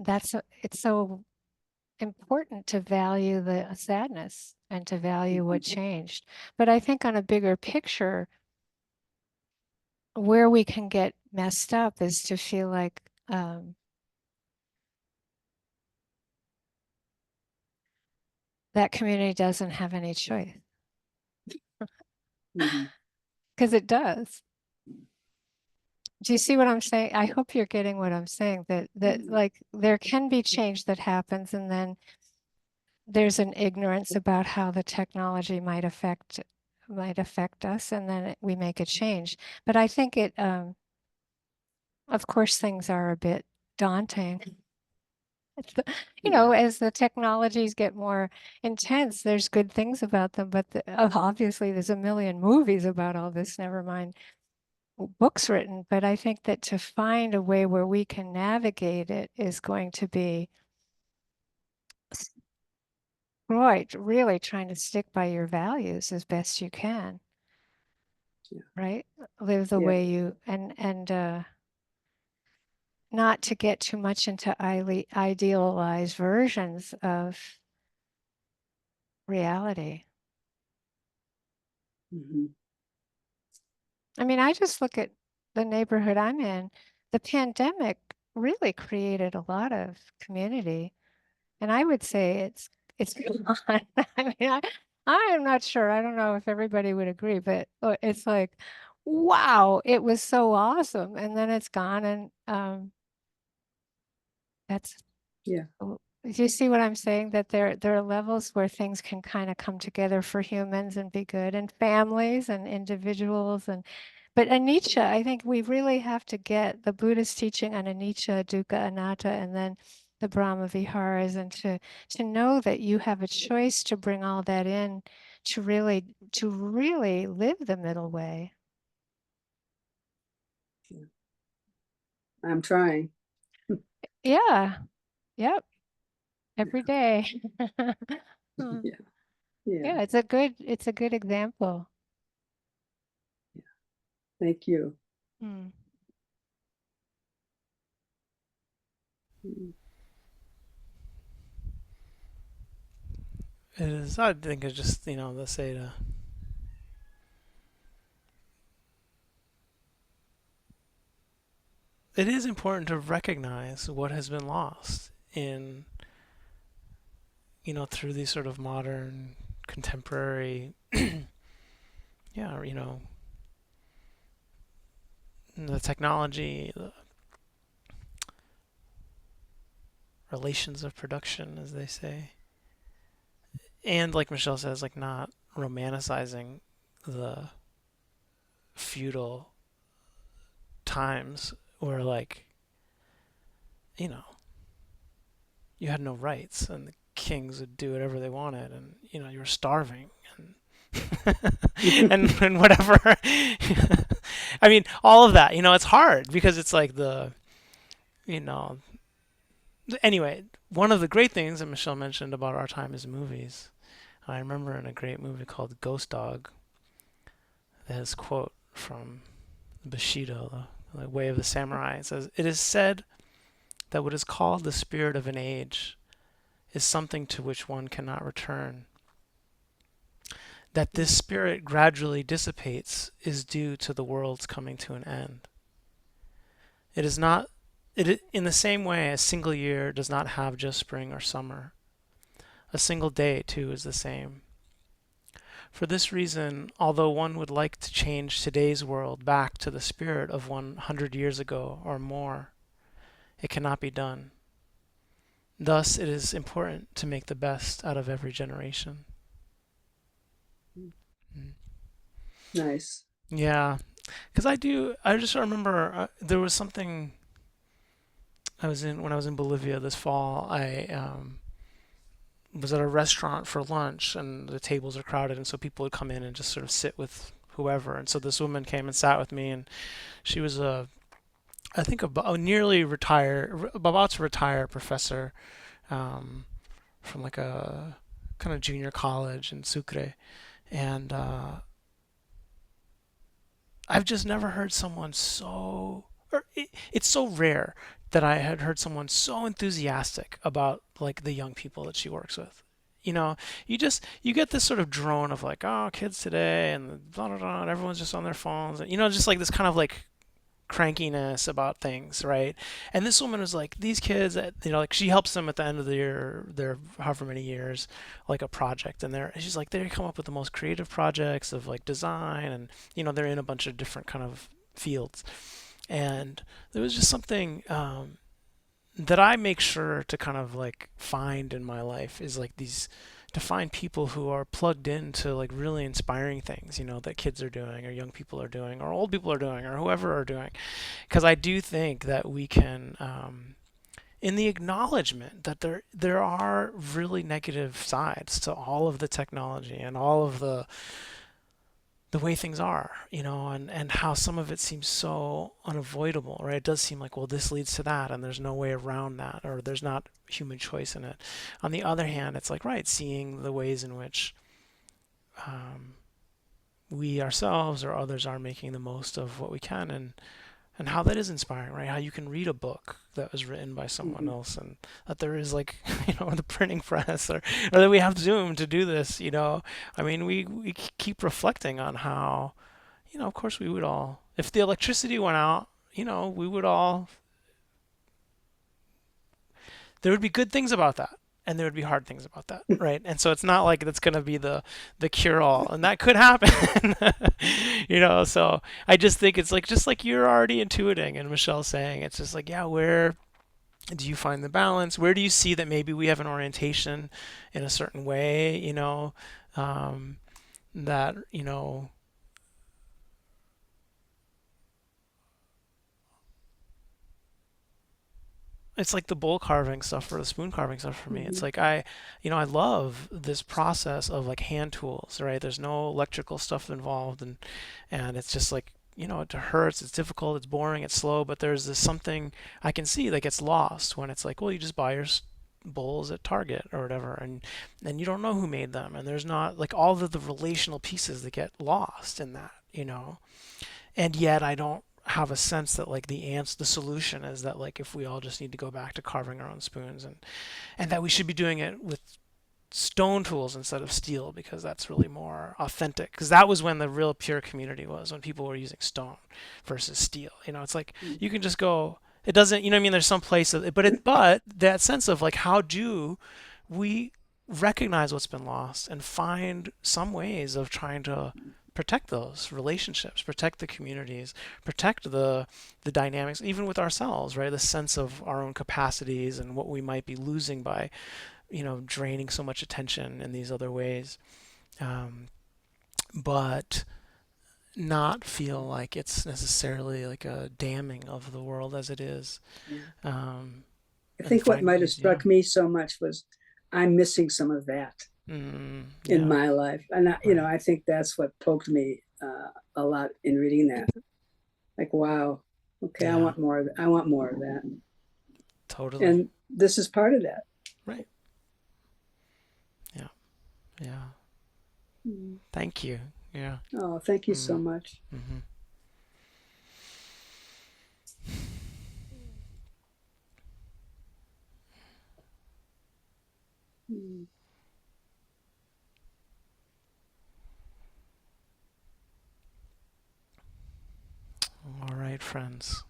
it's so important to value the sadness and to value what changed. But I think on a bigger picture, where we can get messed up is to feel like that community doesn't have any choice, Mhm. because it does. Do you see what I'm saying? I hope you're getting what I'm saying, that like there can be change that happens, and then there's an ignorance about how the technology might affect us, and then we make a change. But I think of course things are a bit daunting. Yeah. As the technologies get more intense, there's good things about them, but obviously there's a million movies about all this, never mind books written. But I think that to find a way where we can navigate it is going to be right, really trying to stick by your values as best you can, Yeah. right? Live the Yeah. way you and not to get too much into idealized versions of reality. Mhm. I mean, I just look at the neighborhood I'm in. The pandemic really created a lot of community, and I would say it's gone. I mean, I am not sure. I don't know if everybody would agree, but it's like, wow, it was so awesome, and then it's gone, and that's Yeah. do you see what I'm saying? That there are levels where things can kind of come together for humans and be good, and families and individuals, but anicca, I think we really have to get the Buddhist teaching on anicca, dukkha, anatta, and then the Brahma Viharas, and to know that you have a choice to bring all that in to really live the middle way. I'm trying. Yeah. Yep. Every day. Hmm. Yeah. Yeah. Yeah, it's a good example. Thank you. Hmm. Mm. It is. I think it's just let's say it is important to recognize what has been lost in through these sort of modern contemporary yeah the technology, the relations of production, as they say, and like Michelle says, like not romanticizing the feudal times where like you know you had no rights and the kings would do whatever they wanted, and you were starving and and whatever. I mean, all of that. It's hard because it's like you know. Anyway, one of the great things that Michelle mentioned about our time is movies. I remember in a great movie called Ghost Dog, there's a quote from Bushido, the Way of the Samurai. It says, "It is said that what is called the spirit of an age is something to which one cannot return. That this spirit gradually dissipates is due to the world's coming to an end. It is not in the same way, a single year does not have just spring or summer. A single day, too, is the same. For this reason, although one would like to change today's world back to the spirit of 100 years ago or more, it cannot be done. Thus, it is important to make the best out of every generation. Mm. Nice. Yeah, because I just remember there was something when I was in Bolivia this fall. I was at a restaurant for lunch, and the tables are crowded, and so people would come in and just sort of sit with whoever. And so this woman came and sat with me, and she was I think a nearly about to retire professor um, from like a kind of junior college in Sucre, and I've just never heard someone it's so rare that I had heard someone so enthusiastic about like the young people that she works with. You know, you get this sort of drone of like, oh, kids today and blah blah blah, and everyone's just on their phones, and just like this kind of like crankiness about things, right? And this woman was like, these kids, like she helps them at the end of the year, their however many years, like a project, and she's like, they come up with the most creative projects of like design, and they're in a bunch of different kind of fields, and there was just something that I make sure to kind of like find in my life is like these to find people who are plugged into like really inspiring things, that kids are doing or young people are doing or old people are doing or whoever are doing. Because I do think that we can, in the acknowledgement that there are really negative sides to all of the technology and all of the way things are, and how some of it seems so unavoidable, right? It does seem like, well, this leads to that, and there's no way around that, or there's not human choice in it. On the other hand, it's like, right, seeing the ways in which we ourselves or others are making the most of what we can, and how that is inspiring, right? How you can read a book that was written by someone else, and that there is like, the printing press, or that we have Zoom to do this, I mean, we keep reflecting on how, of course we would all, if the electricity went out, we would all, there would be good things about that. And there would be hard things about that, right? And so it's not like that's going to be the cure-all, and that could happen, So I just think it's like just like you're already intuiting, and Michelle's saying, it's just like, yeah, where do you find the balance? Where do you see that maybe we have an orientation in a certain way, that it's like the bowl carving stuff or the spoon carving stuff for me. It's like I love this process of like hand tools, right? There's no electrical stuff involved, and it's just like, it hurts, it's difficult, it's boring, it's slow, but there's this something I can see that gets lost when it's like, well, you just buy your bowls at Target or whatever, and you don't know who made them, and there's not like all of the relational pieces that get lost in that, and yet I don't have a sense that like the solution is that like if we all just need to go back to carving our own spoons, and that we should be doing it with stone tools instead of steel, because that's really more authentic, because that was when the real pure community was, when people were using stone versus steel. It's like you can just go, it doesn't, what I mean, there's some place but that sense of like, how do we recognize what's been lost and find some ways of trying to protect those relationships, protect the communities, protect the dynamics, even with ourselves, right? The sense of our own capacities and what we might be losing by, draining so much attention in these other ways, but not feel like it's necessarily like a damning of the world as it is. I think what might have struck me so much was I'm missing some of that in my life, and I think that's what poked me a lot in reading that. Like, wow, okay, I want more of that. I want more of that. Totally. And this is part of that. Right. Yeah. Thank you. Yeah. Oh, thank you so much. All right, friends.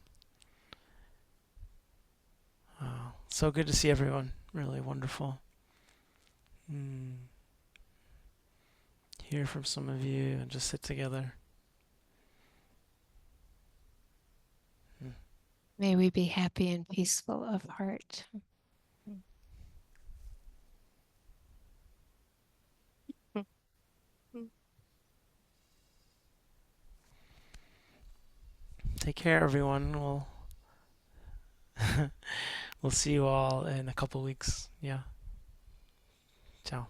So good to see everyone. Really wonderful. Hear from some of you and just sit together. May we be happy and peaceful of heart. Take care, everyone. We'll see you all in a couple weeks. Yeah. Ciao.